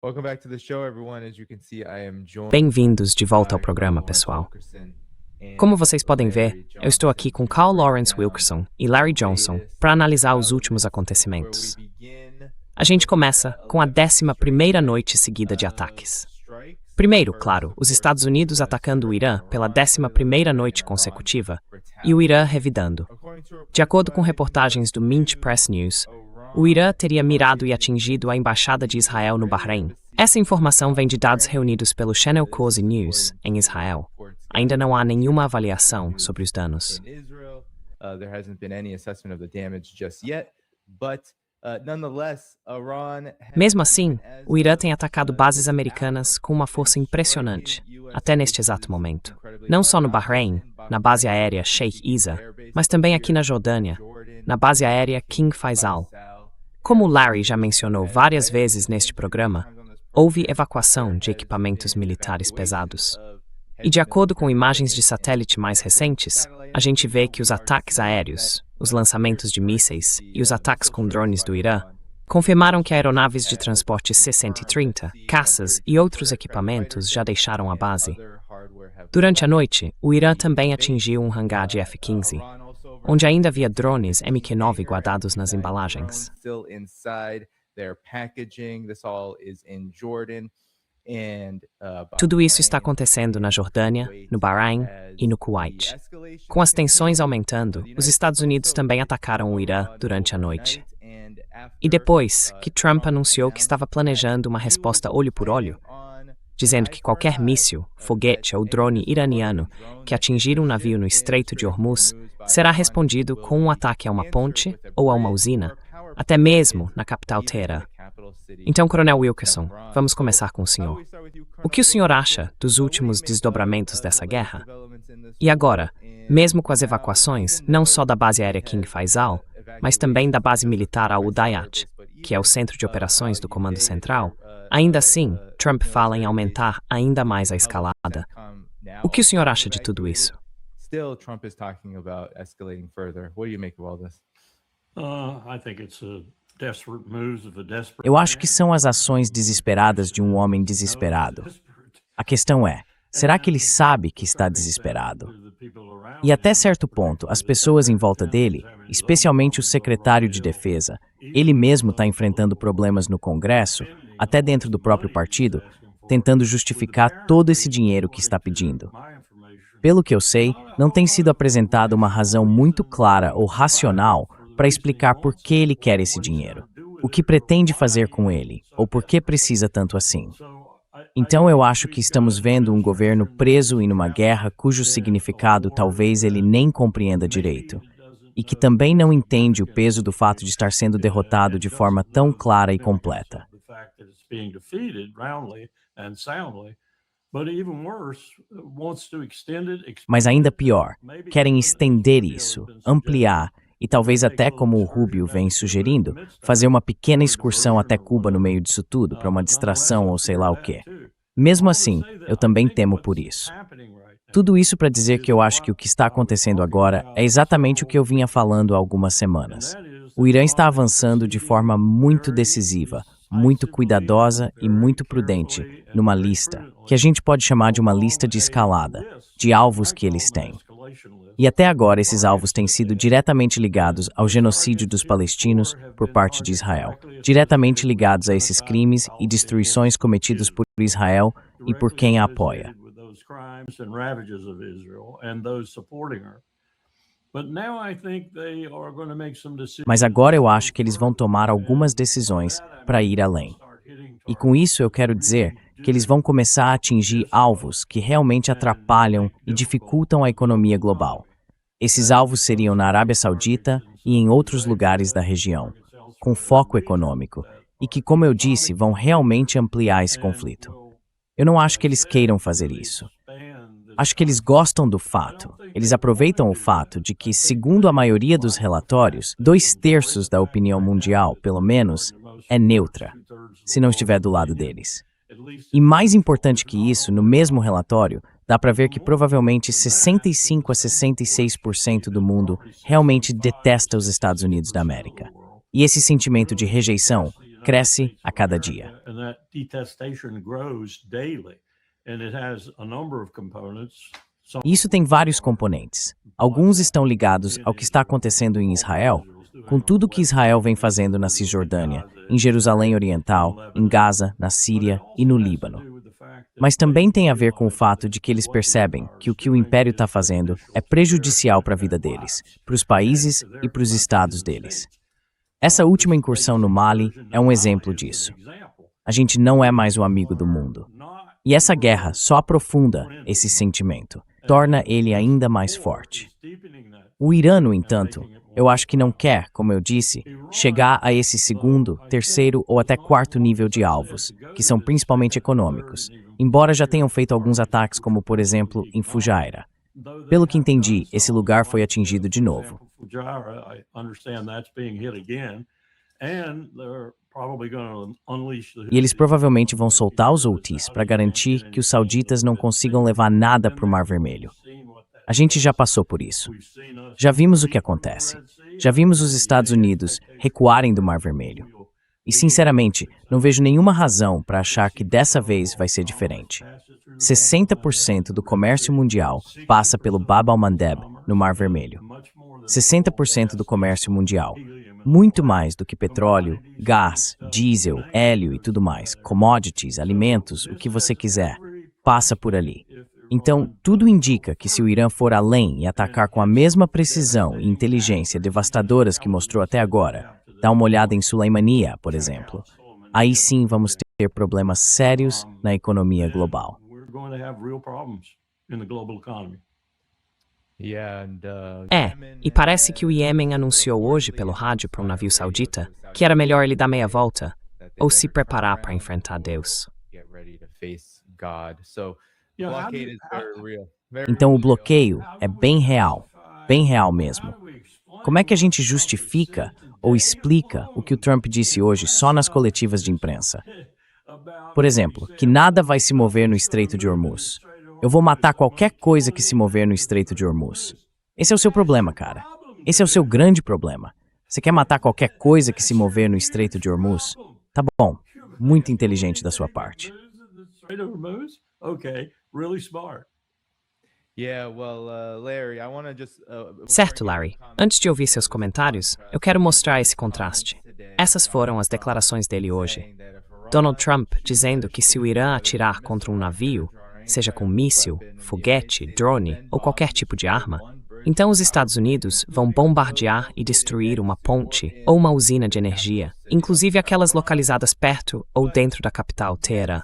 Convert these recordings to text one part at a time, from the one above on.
Welcome back to the show, everyone. As you can see, I am joined Bem-vindos de volta ao by programa, Carl Lawrence pessoal. Wilkerson and Como vocês podem ver, Larry eu estou aqui Johnson com to Carl break Lawrence down Wilkerson e Larry the Johnson latest para analisar os últimos developments, where acontecimentos. we begin A gente começa com a 11th 11ª noite seguida de ataques. Primeiro, claro, os Estados Unidos atacando o Irã pela 11ª noite consecutiva e o Irã revidando. De acordo com reportagens do Mint Press News, o Irã teria mirado e atingido a embaixada de Israel no Bahrein. Essa informação vem de dados reunidos pelo Channel Cozy News em Israel. Ainda não há nenhuma avaliação sobre os danos. There hasn't been any assessment of the damage just yet, but nonetheless, Iran Mesmo assim, o Irã tem atacado bases americanas com uma força impressionante, até neste exato momento. Não só no Bahrein, na base aérea Sheikh Isa, mas também aqui na Jordânia, na base aérea King Faisal. Como Larry já mencionou várias vezes neste programa, houve evacuação de equipamentos militares pesados. E de acordo com imagens de satélite mais recentes, a gente vê que os ataques aéreos, os lançamentos de mísseis e os ataques com drones do Irã confirmaram que aeronaves de transporte C-130, caças e outros equipamentos já deixaram a base. Durante a noite, o Irã também atingiu um hangar de F-15, onde ainda havia drones MQ-9 guardados nas embalagens. Tudo isso está acontecendo na Jordânia, no Bahrein e no Kuwait. Com as tensões aumentando, os Estados Unidos também atacaram o Irã durante a noite. E depois que Trump anunciou que estava planejando uma resposta olho por olho, dizendo que qualquer míssil, foguete ou drone iraniano que atingir um navio no Estreito de Hormuz será respondido com um ataque a uma ponte ou a uma usina, até mesmo na capital Teherã. Então, Coronel Wilkerson, vamos começar com o senhor. O que o senhor acha dos últimos desdobramentos dessa guerra? E agora, mesmo com as evacuações, não só da base aérea King Faisal, mas também da base militar Al-Udayyat, que é o centro de operações do Comando Central, ainda assim, Trump fala em aumentar ainda mais a escalada. O que o senhor acha de tudo isso? Still, Trump is talking about escalating further. What do you make of all this? I think it's a desperate moves of a desperate Eu acho que são as ações desesperadas de um homem desesperado. A questão é, será que ele sabe que está desesperado? E até certo ponto, as pessoas em volta dele, especialmente o secretário de Defesa, ele mesmo está enfrentando problemas no Congresso, até dentro do próprio partido, tentando justificar todo esse dinheiro que está pedindo. Pelo que eu sei, não tem sido apresentada uma razão muito clara ou racional para explicar por que ele quer esse dinheiro, o que pretende fazer com ele, ou por que precisa tanto assim. Então eu acho que estamos vendo um governo preso em uma guerra cujo significado talvez ele nem compreenda direito, e que também não entende o peso do fato de estar sendo derrotado de forma tão clara e completa. Mas ainda pior, querem estender isso, ampliar, e talvez até, como o Rubio vem sugerindo, fazer uma pequena excursão até Cuba no meio disso tudo, para uma distração ou sei lá o quê. Mesmo assim, eu também temo por isso. Tudo isso para dizer que eu acho que o que está acontecendo agora é exatamente o que eu vinha falando há algumas semanas. O Irã está avançando de forma muito decisiva, muito cuidadosa e muito prudente numa lista, que a gente pode chamar de uma lista de escalada, de alvos que eles têm. E até agora esses alvos têm sido diretamente ligados ao genocídio dos palestinos por parte de Israel, diretamente ligados a esses crimes e destruições cometidos por Israel e por quem a apoia. Mas agora eu acho que eles vão tomar algumas decisões para ir além. E com isso eu quero dizer que eles vão começar a atingir alvos que realmente atrapalham e dificultam a economia global. Esses alvos seriam na Arábia Saudita e em outros lugares da região, com foco econômico, e que, como eu disse, vão realmente ampliar esse conflito. Eu não acho que eles queiram fazer isso. Acho que eles gostam do fato, eles aproveitam o fato de que, segundo a maioria dos relatórios, 2/3 da opinião mundial, pelo menos, é neutra, se não estiver do lado deles. E mais importante que isso, no mesmo relatório, dá para ver que provavelmente 65 a 66% do mundo realmente detesta os Estados Unidos da América. E esse sentimento de rejeição cresce a cada dia. Isso tem vários componentes. Alguns estão ligados ao que está acontecendo em Israel, com tudo que Israel vem fazendo na Cisjordânia, em Jerusalém Oriental, em Gaza, na Síria e no Líbano. Mas também tem a ver com o fato de que eles percebem que o que o Império está fazendo é prejudicial para a vida deles, para os países e para os estados deles. Essa última incursão no Mali é um exemplo disso. A gente não é mais o amigo do mundo. E essa guerra só aprofunda esse sentimento, torna ele ainda mais forte. O Irã, no entanto, eu acho que não quer, como eu disse, chegar a esse segundo, terceiro ou até quarto nível de alvos, que são principalmente econômicos, embora já tenham feito alguns ataques, como por exemplo em Fujairah. Pelo que entendi, esse lugar foi atingido de novo. E eles provavelmente vão soltar os Houthis para garantir que os sauditas não consigam levar nada para o Mar Vermelho. A gente já passou por isso. Já vimos o que acontece. Já vimos os Estados Unidos recuarem do Mar Vermelho. E, sinceramente, não vejo nenhuma razão para achar que dessa vez vai ser diferente. 60% do comércio mundial passa pelo Bab al-Mandeb, no Mar Vermelho. 60% do comércio mundial. Muito mais do que petróleo, gás, diesel, hélio e tudo mais, commodities, alimentos, o que você quiser, passa por ali. Então, tudo indica que se o Irã for além e atacar com a mesma precisão e inteligência devastadoras que mostrou até agora, dá uma olhada em Suleimania, por exemplo, aí sim vamos ter problemas sérios na economia global. E parece que o Iêmen anunciou hoje pelo rádio para um navio saudita que era melhor ele dar meia volta ou se preparar para enfrentar Deus. Então o bloqueio é bem real mesmo. Como é que a gente justifica ou explica o que o Trump disse hoje só nas coletivas de imprensa? Por exemplo, que nada vai se mover no Estreito de Hormuz. Eu vou matar qualquer coisa que se mover no Estreito de Hormuz. Esse é o seu problema, cara. Esse é o seu grande problema. Você quer matar qualquer coisa que se mover no Estreito de Hormuz? Tá bom, muito inteligente da sua parte. Certo, Larry. Antes de ouvir seus comentários, eu quero mostrar esse contraste. Essas foram as declarações dele hoje. Donald Trump dizendo que se o Irã atirar contra um navio, seja com míssil, foguete, drone ou qualquer tipo de arma, então os Estados Unidos vão bombardear e destruir uma ponte ou uma usina de energia, inclusive aquelas localizadas perto ou dentro da capital, Teherã.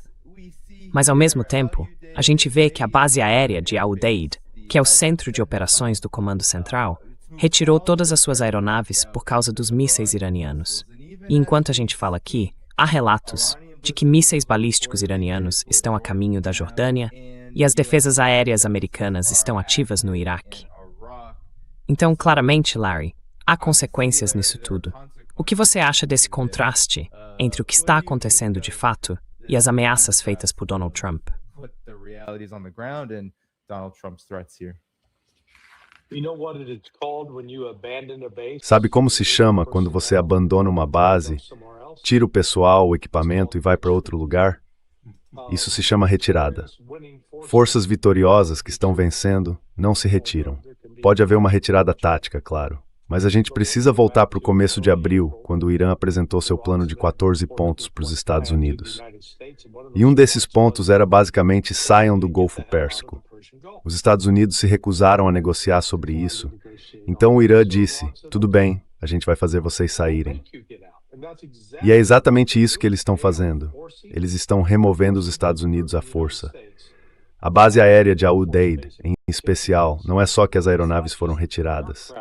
Mas, ao mesmo tempo, a gente vê que a base aérea de Al-Udeid, que é o centro de operações do Comando Central, retirou todas as suas aeronaves por causa dos mísseis iranianos. E enquanto a gente fala aqui, há relatos de que mísseis balísticos iranianos estão a caminho da Jordânia e as defesas aéreas americanas estão ativas no Iraque. Então, claramente, Larry, há consequências nisso tudo. O que você acha desse contraste entre o que está acontecendo de fato e as ameaças feitas por Donald Trump? Sabe como se chama quando você abandona uma base, tira o pessoal, o equipamento e vai para outro lugar? Isso se chama retirada. Forças vitoriosas que estão vencendo não se retiram. Pode haver uma retirada tática, claro. Mas a gente precisa voltar para o começo de abril, quando o Irã apresentou seu plano de 14 pontos para os Estados Unidos. E um desses pontos era basicamente saiam do Golfo Pérsico. Os Estados Unidos se recusaram a negociar sobre isso. Então o Irã disse, tudo bem, a gente vai fazer vocês saírem. E é exatamente isso que eles estão fazendo. Eles estão removendo os Estados Unidos à força. A base aérea de Al-Udeid, em especial, não é só que as aeronaves foram retiradas.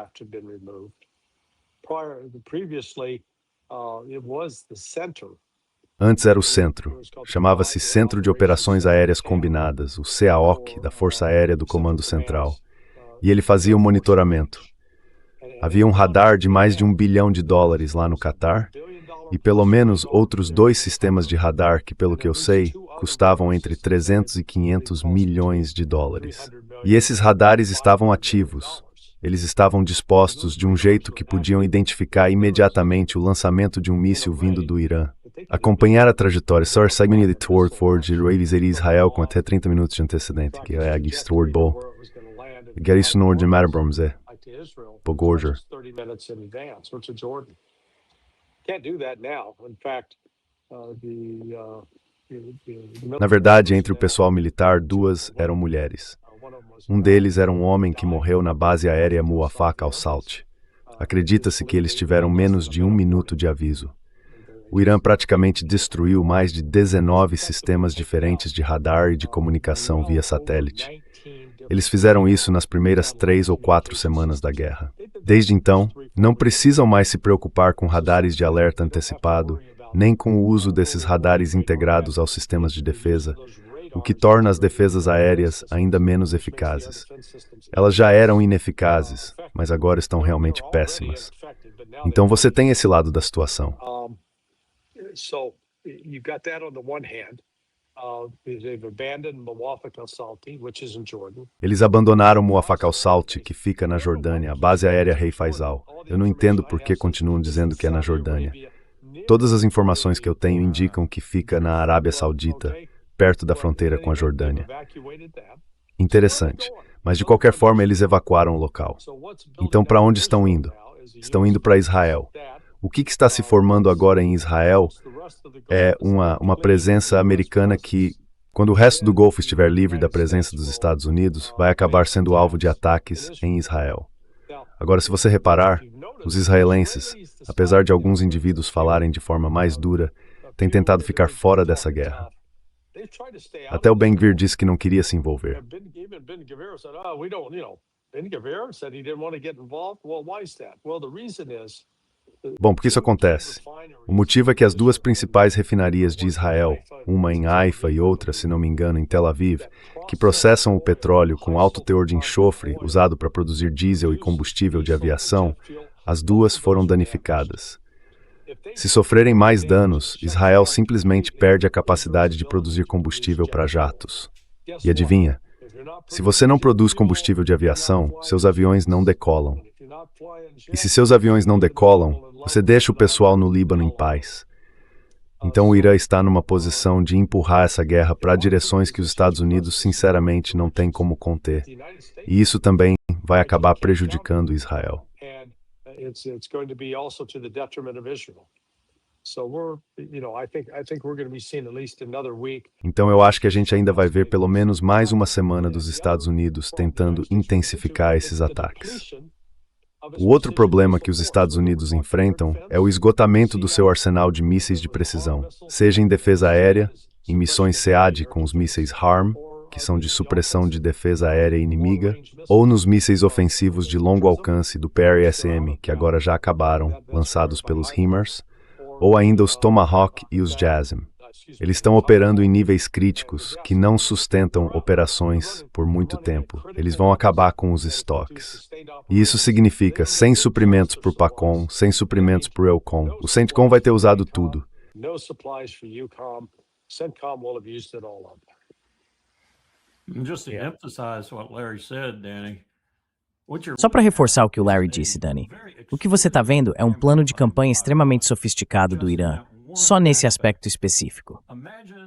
Antes era o centro. Chamava-se Centro de Operações Aéreas Combinadas, o CAOC, da Força Aérea do Comando Central. E ele fazia o monitoramento. Havia um radar de mais de $1 bilhão lá no Catar, e pelo menos outros 2 sistemas de radar que, pelo que eu sei, custavam entre 300 e 500 milhões de dólares. E esses radares estavam ativos. Eles estavam dispostos de um jeito que podiam identificar imediatamente o lançamento de um míssil vindo do Irã. Acompanhar a trajetória. Só segue de Toward Ford de Ravis e Israel com até 30 minutos de antecedente, que é a Toward Ball. Get isso no de Marabrums, Pogorger. Na verdade, entre o pessoal militar, duas eram mulheres. Um deles era um homem que morreu na base aérea Muwafaq al-Salt. Acredita-se que eles tiveram menos de 1 minuto de aviso. O Irã praticamente destruiu mais de 19 sistemas diferentes de radar e de comunicação via satélite. Eles fizeram isso nas primeiras 3 ou 4 semanas da guerra. Desde então, não precisam mais se preocupar com radares de alerta antecipado, nem com o uso desses radares integrados aos sistemas de defesa, o que torna as defesas aéreas ainda menos eficazes. Elas já eram ineficazes, mas agora estão realmente péssimas. Então você tem esse lado da situação. Eles abandonaram Muwafaq al-Salt, que fica na Jordânia, a base aérea Rei Faisal. Eu não entendo por que continuam dizendo que é na Jordânia. Todas as informações que eu tenho indicam que fica na Arábia Saudita, perto da fronteira com a Jordânia. Interessante, mas de qualquer forma eles evacuaram o local. Então para onde estão indo? Estão indo para Israel. O que está se formando agora em Israel é uma presença americana que, quando o resto do Golfo estiver livre da presença dos Estados Unidos, vai acabar sendo alvo de ataques em Israel. Agora, se você reparar, os israelenses, apesar de alguns indivíduos falarem de forma mais dura, têm tentado ficar fora dessa guerra. Até o Ben-Gvir disse que não queria se envolver. Bom, por que isso acontece? O motivo é que as duas principais refinarias de Israel, uma em Haifa e outra, se não me engano, em Tel Aviv, que processam o petróleo com alto teor de enxofre usado para produzir diesel e combustível de aviação, as duas foram danificadas. Se sofrerem mais danos, Israel simplesmente perde a capacidade de produzir combustível para jatos. E adivinha? Se você não produz combustível de aviação, seus aviões não decolam. E se seus aviões não decolam, você deixa o pessoal no Líbano em paz. Então o Irã está numa posição de empurrar essa guerra para direções que os Estados Unidos sinceramente não têm como conter. E isso também vai acabar prejudicando Israel. Então eu acho que a gente ainda vai ver pelo menos mais uma semana dos Estados Unidos tentando intensificar esses ataques. O outro problema que os Estados Unidos enfrentam é o esgotamento do seu arsenal de mísseis de precisão, seja em defesa aérea, em missões SEAD com os mísseis HARM, que são de supressão de defesa aérea inimiga, ou nos mísseis ofensivos de longo alcance do PRSM, que agora já acabaram, lançados pelos HIMARS, ou ainda os Tomahawk e os JASSM. Eles estão operando em níveis críticos que não sustentam operações por muito tempo. Eles vão acabar com os estoques. E isso significa sem suprimentos por PACOM, sem suprimentos por EUCOM. O CENTCOM vai ter usado tudo. Just to emphasize what Larry said, Danny. Só para reforçar o que o Larry disse, Dani, o que você está vendo é um plano de campanha extremamente sofisticado do Irã, só nesse aspecto específico.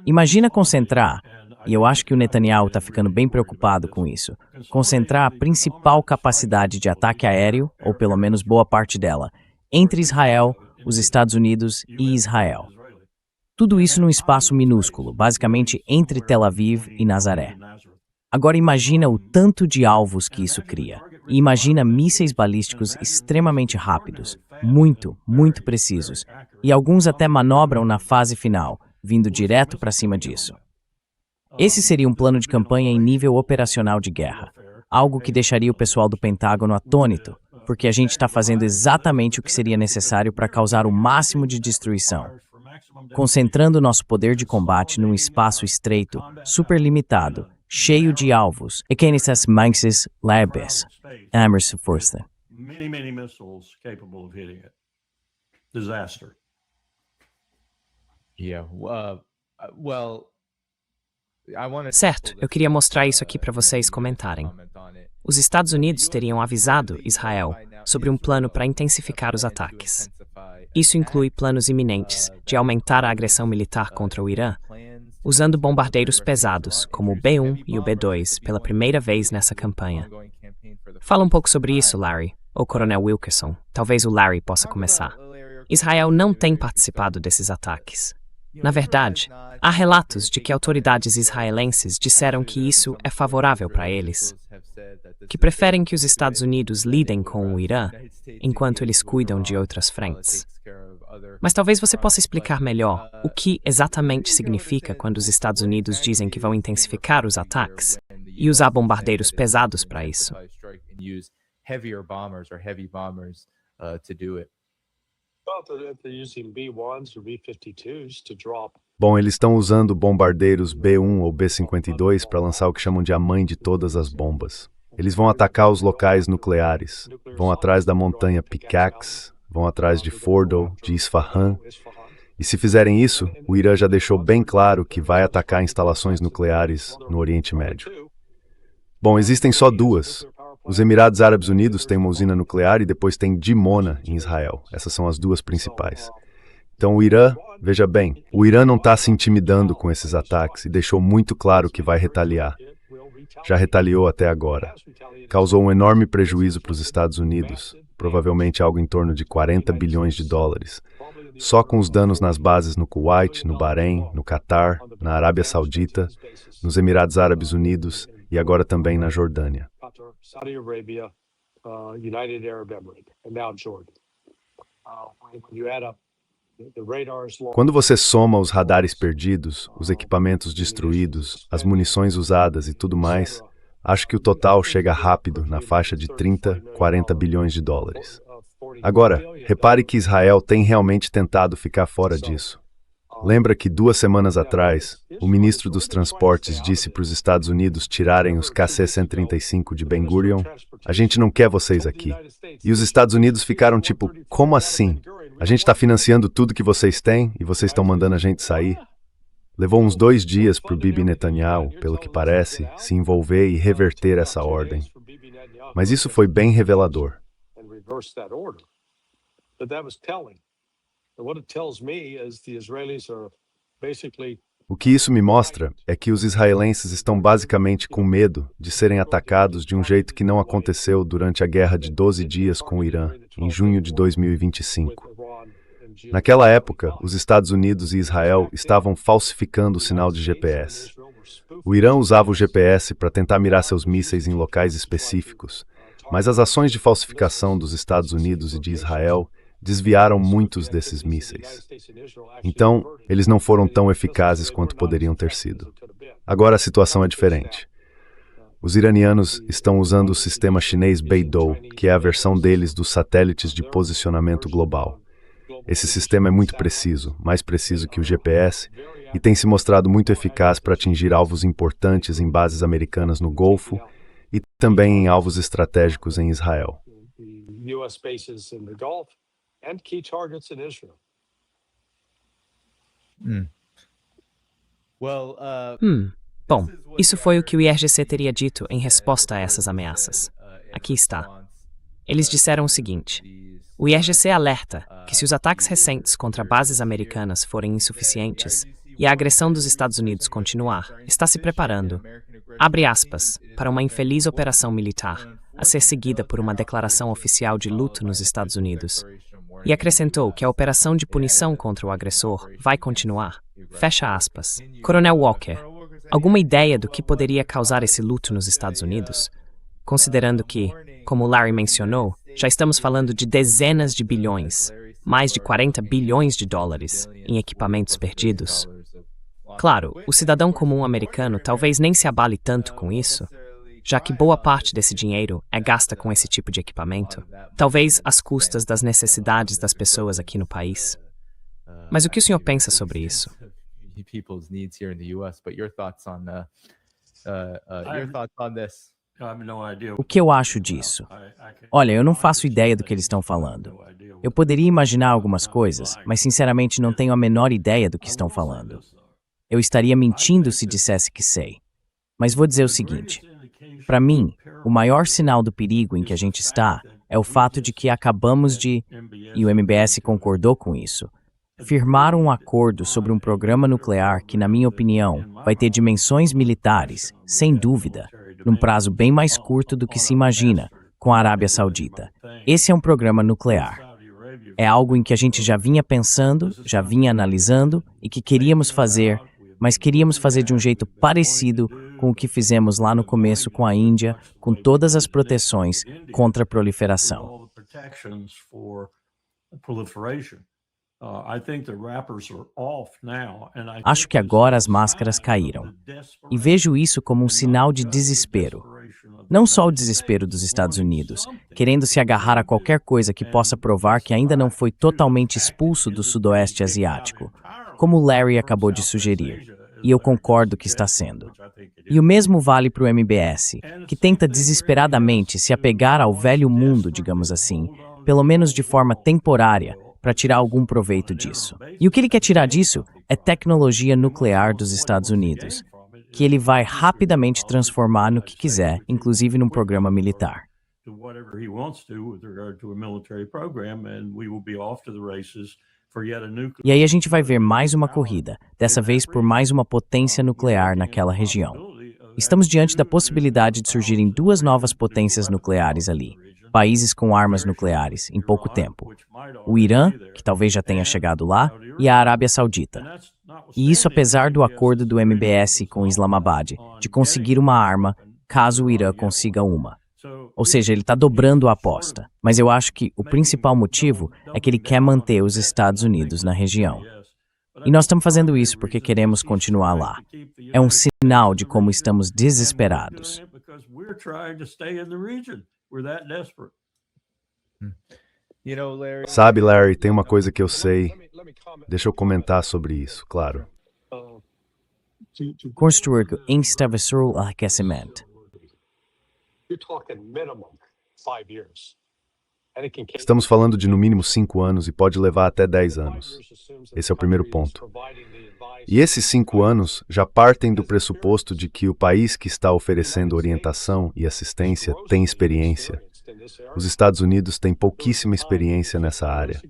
Imagina concentrar, e eu acho que o Netanyahu está ficando bem preocupado com isso, concentrar a principal capacidade de ataque aéreo, ou pelo menos boa parte dela, entre Israel, os Estados Unidos e Israel. Tudo isso num espaço minúsculo, basicamente entre Tel Aviv e Nazaré. Agora imagina o tanto de alvos que isso cria. E imagina mísseis balísticos extremamente rápidos, muito precisos. E alguns até manobram na fase final, vindo direto para cima disso. Esse seria um plano de campanha em nível operacional de guerra. Algo que deixaria o pessoal do Pentágono atônito, porque a gente está fazendo exatamente o que seria necessário para causar o máximo de destruição. Concentrando nosso poder de combate num espaço estreito, super limitado, cheio de alvos, Ekenisas Manxes Labes, Amers Força. Many missiles capable of hitting it. Disaster. Certo, eu queria mostrar isso aqui para vocês comentarem. Os Estados Unidos teriam avisado Israel sobre um plano para intensificar os ataques. Isso inclui planos iminentes de aumentar a agressão militar contra o Irã, usando bombardeiros pesados, como o B-1 e o B-2, pela primeira vez nessa campanha. Fala um pouco sobre isso, Larry, ou Coronel Wilkerson. Talvez o Larry possa começar. Israel não tem participado desses ataques. Na verdade, há relatos de que autoridades israelenses disseram que isso é favorável para eles, que preferem que os Estados Unidos lidem com o Irã, enquanto eles cuidam de outras frentes. Mas talvez você possa explicar melhor o que exatamente significa quando os Estados Unidos dizem que vão intensificar os ataques e usar bombardeiros pesados para isso. Bom, eles estão usando bombardeiros B-1 ou B-52 para lançar o que chamam de a mãe de todas as bombas. Eles vão atacar os locais nucleares, vão atrás da montanha Pickaxe, vão atrás de Fordo, de Isfahan. E se fizerem isso, o Irã já deixou bem claro que vai atacar instalações nucleares no Oriente Médio. Bom, existem só duas. Os Emirados Árabes Unidos têm uma usina nuclear e depois tem Dimona, em Israel. Essas são as duas principais. Então o Irã, veja bem, o Irã não está se intimidando com esses ataques e deixou muito claro que vai retaliar. Já retaliou até agora. Causou um enorme prejuízo para os Estados Unidos, provavelmente algo em torno de 40 bilhões de dólares. Só com os danos nas bases no Kuwait, no Bahrein, no Catar, na Arábia Saudita, nos Emirados Árabes Unidos e agora também na Jordânia. Quando você soma os radares perdidos, os equipamentos destruídos, as munições usadas e tudo mais, acho que o total chega rápido na faixa de 30, 40 bilhões de dólares. Agora, repare que Israel tem realmente tentado ficar fora disso. Lembra que 2 semanas atrás, o ministro dos Transportes disse para os Estados Unidos tirarem os KC-135 de Ben Gurion? A gente não quer vocês aqui. E os Estados Unidos ficaram tipo, como assim? A gente está financiando tudo que vocês têm e vocês estão mandando a gente sair? Levou uns 2 dias para o Bibi Netanyahu, pelo que parece, se envolver e reverter essa ordem. Mas isso foi bem revelador. O que isso me mostra é que os israelenses estão basicamente com medo de serem atacados de um jeito que não aconteceu durante a guerra de 12 dias com o Irã, em junho de 2025. Naquela época, os Estados Unidos e Israel estavam falsificando o sinal de GPS. O Irã usava o GPS para tentar mirar seus mísseis em locais específicos, mas as ações de falsificação dos Estados Unidos e de Israel desviaram muitos desses mísseis. Então, eles não foram tão eficazes quanto poderiam ter sido. Agora a situação é diferente. Os iranianos estão usando o sistema chinês Beidou, que é a versão deles dos satélites de posicionamento global. Esse sistema é muito preciso, mais preciso que o GPS, e tem se mostrado muito eficaz para atingir alvos importantes em bases americanas no Golfo e também em alvos estratégicos em Israel. Bom, isso foi o que o IRGC teria dito em resposta a essas ameaças. Aqui está. Eles disseram o seguinte: o IRGC alerta que se os ataques recentes contra bases americanas forem insuficientes e a agressão dos Estados Unidos continuar, está se preparando, abre aspas, para uma infeliz operação militar, a ser seguida por uma declaração oficial de luto nos Estados Unidos. E acrescentou que a operação de punição contra o agressor vai continuar. Fecha aspas. Coronel Walker, alguma ideia do que poderia causar esse luto nos Estados Unidos? Considerando que, como Larry mencionou, já estamos falando de dezenas de bilhões, mais de 40 bilhões de dólares, em equipamentos perdidos. Claro, o cidadão comum americano talvez nem se abale tanto com isso, já que boa parte desse dinheiro é gasta com esse tipo de equipamento, talvez às custas das necessidades das pessoas aqui no país. Mas o que o senhor pensa sobre isso? O que eu acho disso? Olha, eu não faço ideia do que eles estão falando. Eu poderia imaginar algumas coisas, mas sinceramente não tenho a menor ideia do que estão falando. Eu estaria mentindo se dissesse que sei. Mas vou dizer o seguinte: para mim, o maior sinal do perigo em que a gente está é o fato de que acabamos de, e o MBS concordou com isso, firmar um acordo sobre um programa nuclear que, na minha opinião, vai ter dimensões militares, sem dúvida, num prazo bem mais curto do que se imagina, com a Arábia Saudita. Esse é um programa nuclear. É algo em que a gente já vinha pensando, já vinha analisando e que queríamos fazer, mas queríamos fazer de um jeito parecido com o que fizemos lá no começo com a Índia, com todas as proteções contra a proliferação. Acho que agora as máscaras caíram. E vejo isso como um sinal de desespero. Não só o desespero dos Estados Unidos, querendo se agarrar a qualquer coisa que possa provar que ainda não foi totalmente expulso do Sudoeste Asiático, como o Larry acabou de sugerir, e eu concordo que está sendo. E o mesmo vale para o MBS, que tenta desesperadamente se apegar ao velho mundo, digamos assim, pelo menos de forma temporária, para tirar algum proveito disso. E o que ele quer tirar disso é tecnologia nuclear dos Estados Unidos, que ele vai rapidamente transformar no que quiser, inclusive num programa militar. E aí a gente vai ver mais uma corrida, dessa vez por mais uma potência nuclear naquela região. Estamos diante da possibilidade de surgirem duas novas potências nucleares ali, países com armas nucleares, em pouco tempo. O Irã, que talvez já tenha chegado lá, e a Arábia Saudita. E isso apesar do acordo do MBS com Islamabad, de conseguir uma arma, caso o Irã consiga uma. Ou seja, ele está dobrando a aposta. Mas eu acho que o principal motivo é que ele quer manter os Estados Unidos na região. E nós estamos fazendo isso porque queremos continuar lá. É um sinal de como estamos desesperados. Sabe, Larry, tem uma coisa que eu sei. Deixa eu comentar sobre isso, claro. Construir instalação de aquecimento. Estamos falando de no mínimo 5 anos e pode levar até 10 anos. Esse é o primeiro ponto. E esses 5 anos já partem do pressuposto de que o país que está oferecendo orientação e assistência tem experiência. Os Estados Unidos têm pouquíssima experiência nessa área.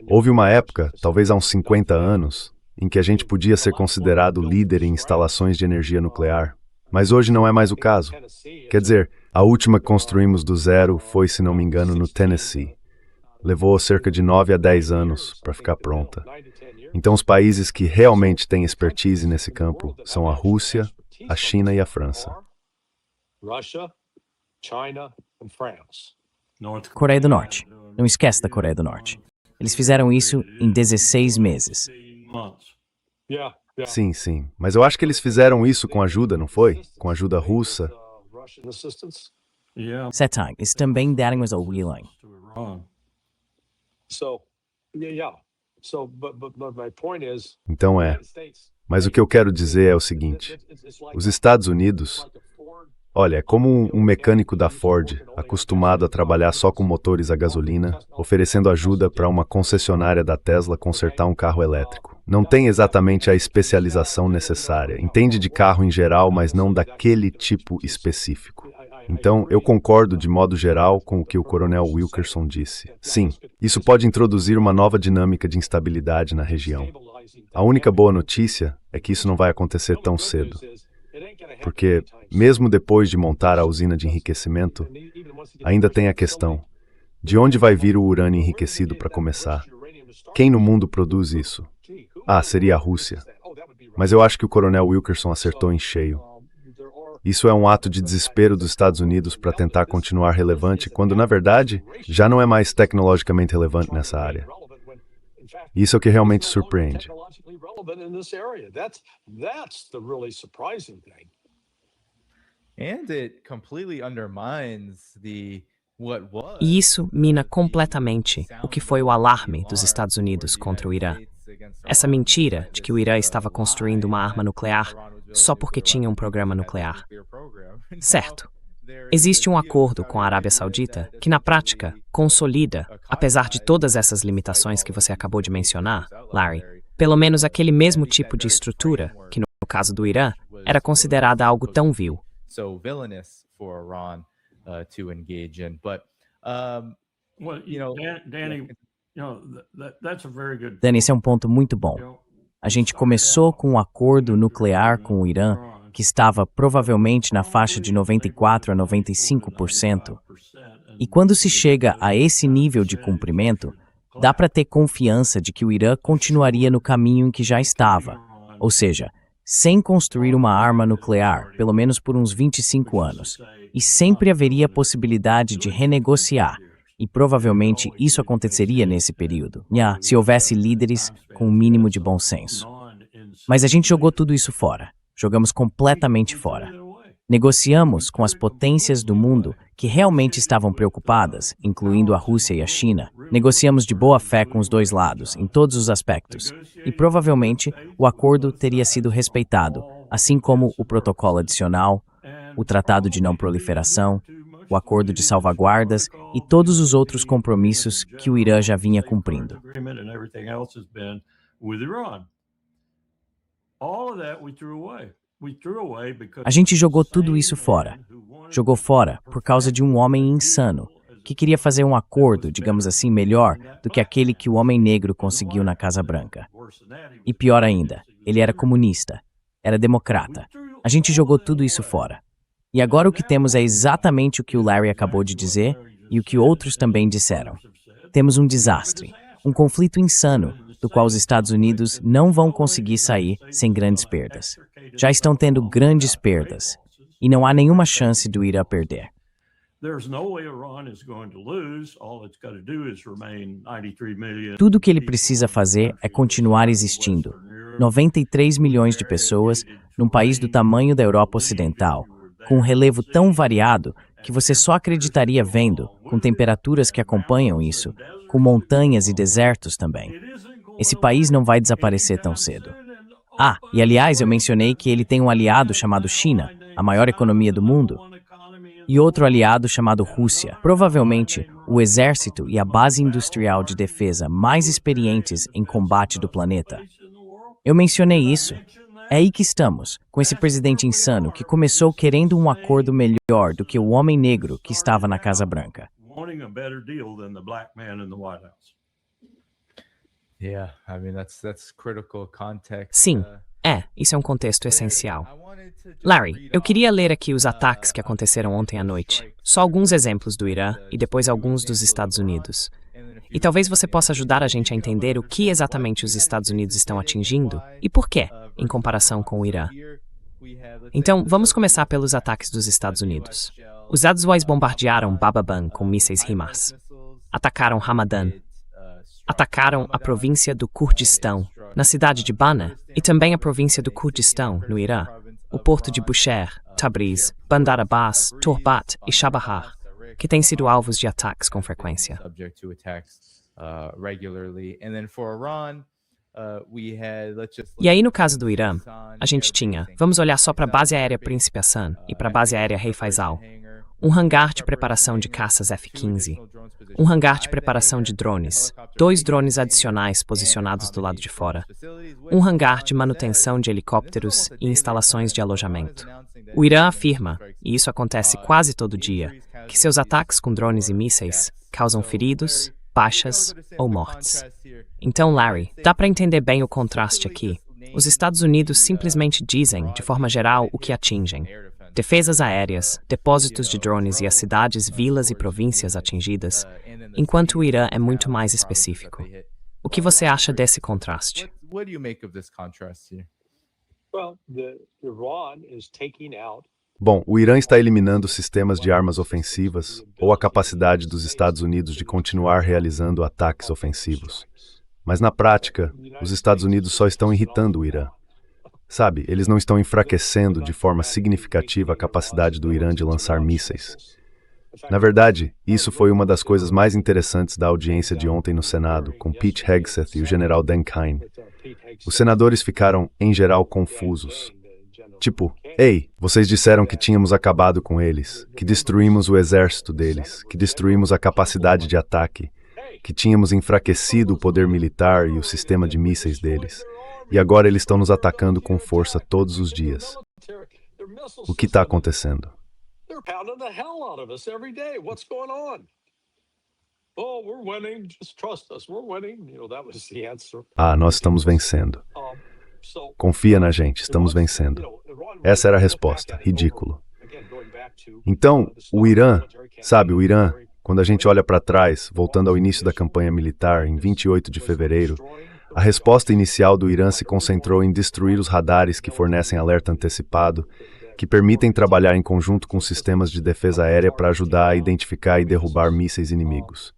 Houve uma época, talvez há uns 50 anos, em que a gente podia ser considerado líder em instalações de energia nuclear. Mas hoje não é mais o caso. Quer dizer, a última que construímos do zero foi, se não me engano, no Tennessee. Levou cerca de 9 a 10 anos para ficar pronta. Então, os países que realmente têm expertise nesse campo são a Rússia, a China e a França. Coreia do Norte. Não esquece da Coreia do Norte. Eles fizeram isso em 16 meses. Sim, sim. Mas eu acho que eles fizeram isso com ajuda, não foi? Com ajuda russa. Setang, eles também deram as ao Wheeling. Então Mas o que eu quero dizer é o seguinte. Os Estados Unidos... Olha, é como um mecânico da Ford, acostumado a trabalhar só com motores a gasolina, oferecendo ajuda para uma concessionária da Tesla consertar um carro elétrico. Não tem exatamente a especialização necessária. Entende de carro em geral, mas não daquele tipo específico. Então, eu concordo de modo geral com o que o Coronel Wilkerson disse. Sim, isso pode introduzir uma nova dinâmica de instabilidade na região. A única boa notícia é que isso não vai acontecer tão cedo. Porque, mesmo depois de montar a usina de enriquecimento, ainda tem a questão: de onde vai vir o urânio enriquecido para começar? Quem no mundo produz isso? Seria a Rússia. Mas eu acho que o Coronel Wilkerson acertou em cheio. Isso é um ato de desespero dos Estados Unidos para tentar continuar relevante, quando, na verdade, já não é mais tecnologicamente relevante nessa área. Isso é o que realmente surpreende. E isso mina completamente o que foi o alarme dos Estados Unidos contra o Irã. Essa mentira de que o Irã estava construindo uma arma nuclear só porque tinha um programa nuclear. Certo. Existe um acordo com a Arábia Saudita que, na prática, consolida, apesar de todas essas limitações que você acabou de mencionar, Larry, pelo menos aquele mesmo tipo de estrutura que, no caso do Irã, era considerada algo tão vil. to engage in. But Well, Danny, that's a very good. Dani, esse é um ponto muito bom. A gente começou com um acordo nuclear com o Irã, que estava provavelmente na faixa de 94% a 95%. E quando se chega a esse nível de cumprimento, dá para ter confiança de que o Irã continuaria no caminho em que já estava, ou seja, sem construir uma arma nuclear, pelo menos por uns 25 anos, e sempre haveria a possibilidade de renegociar, e provavelmente isso aconteceria nesse período, se houvesse líderes com um mínimo de bom senso. Mas a gente jogou tudo isso fora, jogamos completamente fora. Negociamos com as potências do mundo que realmente estavam preocupadas, incluindo a Rússia e a China. Negociamos de boa fé com os dois lados, em todos os aspectos. E provavelmente o acordo teria sido respeitado, assim como o protocolo adicional, o tratado de não proliferação, o acordo de salvaguardas e todos os outros compromissos que o Irã já vinha cumprindo. A gente jogou tudo isso fora. Jogou fora por causa de um homem insano, que queria fazer um acordo, digamos assim, melhor do que aquele que o homem negro conseguiu na Casa Branca. E pior ainda, ele era comunista, era democrata. A gente jogou tudo isso fora. E agora o que temos é exatamente o que o Larry acabou de dizer e o que outros também disseram. Temos um desastre, um conflito insano, do qual os Estados Unidos não vão conseguir sair sem grandes perdas. Já estão tendo grandes perdas, e não há nenhuma chance do Irã perder. Tudo o que ele precisa fazer é continuar existindo. 93 milhões de pessoas num país do tamanho da Europa Ocidental, com um relevo tão variado que você só acreditaria vendo, com temperaturas que acompanham isso, com montanhas e desertos também. Esse país não vai desaparecer tão cedo. E aliás, eu mencionei que ele tem um aliado chamado China, a maior economia do mundo, e outro aliado chamado Rússia, provavelmente o exército e a base industrial de defesa mais experientes em combate do planeta. Eu mencionei isso. É aí que estamos, com esse presidente insano que começou querendo um acordo melhor do que o homem negro que estava na Casa Branca. Sim, isso é um contexto essencial. Larry, eu queria ler aqui os ataques que aconteceram ontem à noite. Só alguns exemplos do Irã e depois alguns dos Estados Unidos. E talvez você possa ajudar a gente a entender o que exatamente os Estados Unidos estão atingindo e por quê, em comparação com o Irã. Então, vamos começar pelos ataques dos Estados Unidos. Os Azawais bombardearam Bababan com mísseis HIMARS. Atacaram Hamadan. Atacaram a província do Kurdistão, na cidade de Bana, e também a província do Kurdistão, no Irã, o porto de Bushehr, Tabriz, Bandar Abbas, Torbat e Chabahar, que têm sido alvos de ataques com frequência. E aí, no caso do Irã, a gente tinha, vamos olhar só para a base aérea Príncipe Hassan e para a base aérea Rei Faisal, um hangar de preparação de caças F-15, um hangar de preparação de drones, 2 drones adicionais posicionados do lado de fora, um hangar de manutenção de helicópteros e instalações de alojamento. O Irã afirma, e isso acontece quase todo dia, que seus ataques com drones e mísseis causam feridos, baixas ou mortes. Então, Larry, dá para entender bem o contraste aqui. Os Estados Unidos simplesmente dizem, de forma geral, o que atingem. Defesas aéreas, depósitos de drones e as cidades, vilas e províncias atingidas, enquanto o Irã é muito mais específico. O que você acha desse contraste? Bom, o Irã está eliminando sistemas de armas ofensivas ou a capacidade dos Estados Unidos de continuar realizando ataques ofensivos. Mas na prática, os Estados Unidos só estão irritando o Irã. Sabe, eles não estão enfraquecendo de forma significativa a capacidade do Irã de lançar mísseis. Na verdade, isso foi uma das coisas mais interessantes da audiência de ontem no Senado, com Pete Hegseth e o general Dan Kine. Os senadores ficaram, em geral, confusos. Tipo, ei, vocês disseram que tínhamos acabado com eles, que destruímos o exército deles, que destruímos a capacidade de ataque, que tínhamos enfraquecido o poder militar e o sistema de mísseis deles. E agora eles estão nos atacando com força todos os dias. O que está acontecendo? They're pounding the hell out of us every day. What's going on? Oh, we're winning. Just trust us. We're winning. That was the answer. Ah, nós estamos vencendo. Confia na gente, estamos vencendo. Essa era a resposta. Ridículo. Então, o Irã, sabe, o Irã, quando a gente olha para trás, voltando ao início da campanha militar, em 28 de fevereiro, a resposta inicial do Irã se concentrou em destruir os radares que fornecem alerta antecipado, que permitem trabalhar em conjunto com sistemas de defesa aérea para ajudar a identificar e derrubar mísseis inimigos.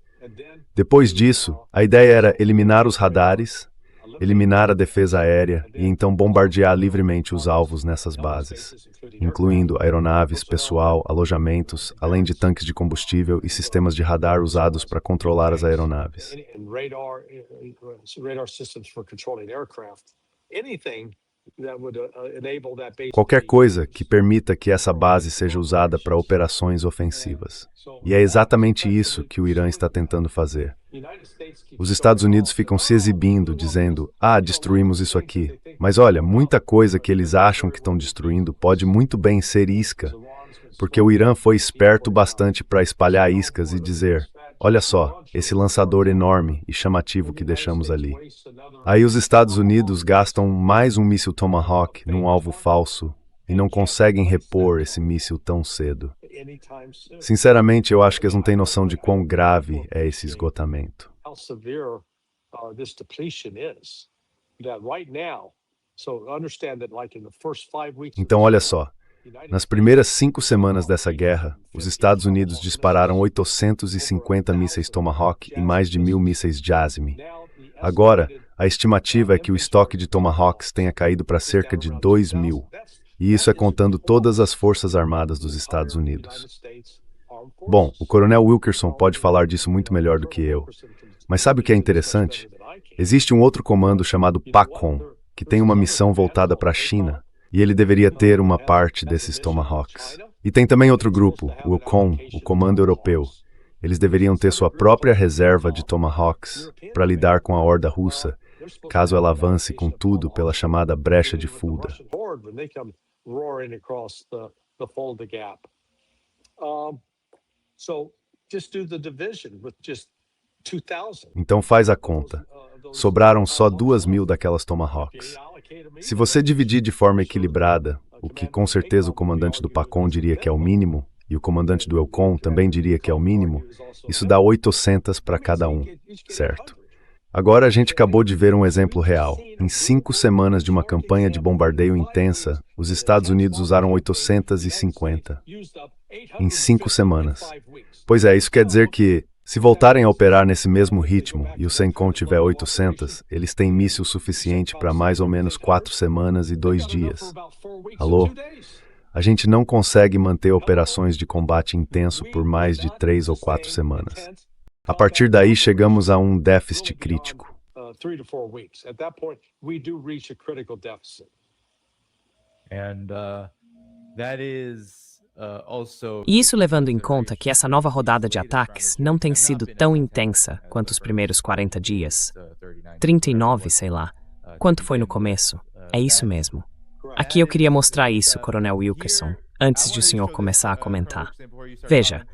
Depois disso, a ideia era eliminar os radares, eliminar a defesa aérea e então bombardear livremente os alvos nessas bases, incluindo aeronaves, pessoal, alojamentos, além de tanques de combustível e sistemas de radar usados para controlar as aeronaves. Qualquer coisa que permita que essa base seja usada para operações ofensivas. E é exatamente isso que o Irã está tentando fazer. Os Estados Unidos ficam se exibindo, dizendo, destruímos isso aqui. Mas olha, muita coisa que eles acham que estão destruindo pode muito bem ser isca, porque o Irã foi esperto bastante para espalhar iscas e dizer, olha só, esse lançador enorme e chamativo que deixamos ali. Aí os Estados Unidos gastam mais um míssil Tomahawk num alvo falso e não conseguem repor esse míssil tão cedo. Sinceramente, eu acho que eles não têm noção de quão grave é esse esgotamento. Então, olha só. Nas primeiras 5 semanas dessa guerra, os Estados Unidos dispararam 850 mísseis Tomahawk e mais de 1.000 mísseis JASSM. Agora, a estimativa é que o estoque de Tomahawks tenha caído para cerca de 2.000. E isso é contando todas as forças armadas dos Estados Unidos. Bom, o coronel Wilkerson pode falar disso muito melhor do que eu. Mas sabe o que é interessante? Existe um outro comando chamado PACOM, que tem uma missão voltada para a China, e ele deveria ter uma parte desses Tomahawks. E tem também outro grupo, o COM, o Comando Europeu. Eles deveriam ter sua própria reserva de Tomahawks para lidar com a horda russa, caso ela avance com tudo pela chamada brecha de Fulda. Então faz a conta. Sobraram só 2.000 daquelas Tomahawks. Se você dividir de forma equilibrada, o que com certeza o comandante do PACOM diria que é o mínimo, e o comandante do EUCOM também diria que é o mínimo, isso dá 800 para cada um, certo? Agora a gente acabou de ver um exemplo real. Em 5 semanas de uma campanha de bombardeio intensa, os Estados Unidos usaram 850. Em 5 semanas. Pois é, isso quer dizer que, se voltarem a operar nesse mesmo ritmo e o CENTCOM tiver 800, eles têm míssil suficiente para mais ou menos 4 semanas e 2 dias. Alô? A gente não consegue manter operações de combate intenso por mais de 3 ou 4 semanas. A partir daí, chegamos a um déficit crítico. E isso levando em conta que essa nova rodada de ataques não tem sido tão intensa quanto os primeiros 40 dias. 39, sei lá. Quanto foi no começo? É isso mesmo. Aqui eu queria mostrar isso, Coronel Wilkerson, antes de o senhor começar a comentar. Veja,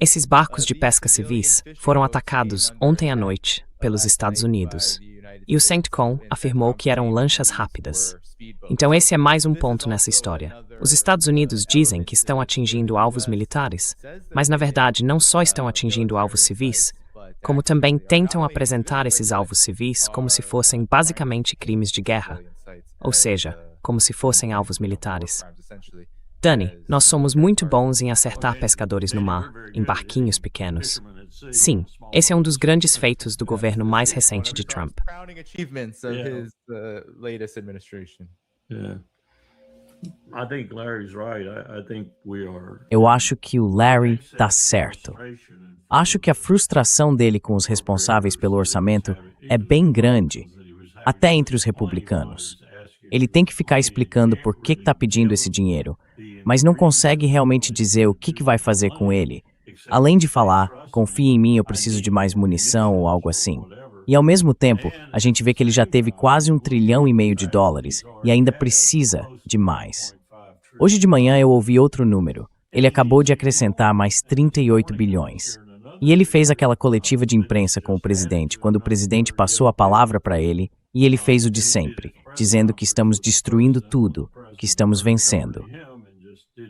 esses barcos de pesca civis foram atacados ontem à noite pelos Estados Unidos. E o CENTCOM afirmou que eram lanchas rápidas. Então esse é mais um ponto nessa história. Os Estados Unidos dizem que estão atingindo alvos militares, mas na verdade não só estão atingindo alvos civis, como também tentam apresentar esses alvos civis como se fossem basicamente crimes de guerra, ou seja, como se fossem alvos militares. Dani, nós somos muito bons em acertar pescadores no mar, em barquinhos pequenos. Sim, esse é um dos grandes feitos do governo mais recente de Trump. Eu acho que o Larry está certo. Acho que a frustração dele com os responsáveis pelo orçamento é bem grande, até entre os republicanos. Ele tem que ficar explicando por que está pedindo esse dinheiro, mas não consegue realmente dizer o que vai fazer com ele. Além de falar, confia em mim, eu preciso de mais munição ou algo assim. E ao mesmo tempo, a gente vê que ele já teve quase $1,5 trilhão de dólares e ainda precisa de mais. Hoje de manhã eu ouvi outro número. ele acabou de acrescentar mais 38 bilhões. E ele fez aquela coletiva de imprensa com o presidente, quando o presidente passou a palavra para ele, e ele fez o de sempre, dizendo que estamos destruindo tudo, que estamos vencendo.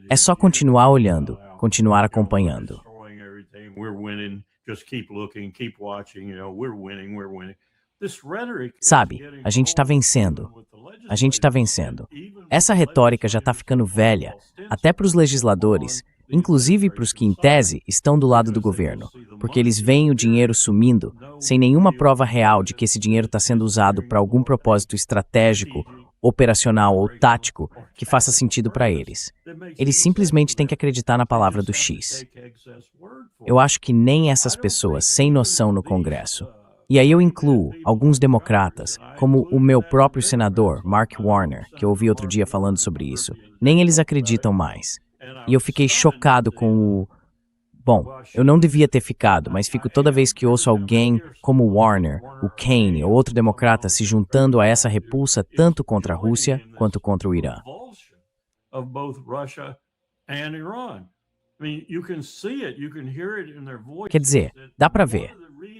É só continuar olhando, continuar acompanhando. Sabe, a gente está vencendo. A gente está vencendo. Essa retórica já está ficando velha, até para os legisladores, inclusive para os que, em tese, estão do lado do governo, porque eles veem o dinheiro sumindo, sem nenhuma prova real de que esse dinheiro está sendo usado para algum propósito estratégico, operacional ou tático que faça sentido para eles. Eles simplesmente têm que acreditar na palavra do X. Eu acho que nem essas pessoas sem noção no Congresso. E aí eu incluo alguns democratas, como o meu próprio senador, Mark Warner, que eu ouvi outro dia falando sobre isso, nem eles acreditam mais. E eu fiquei chocado com o... Bom, eu não devia ter ficado, mas fico toda vez que ouço alguém como Warner, o Kane ou outro democrata se juntando a essa repulsa tanto contra a Rússia quanto contra o Irã. Quer dizer, dá para ver,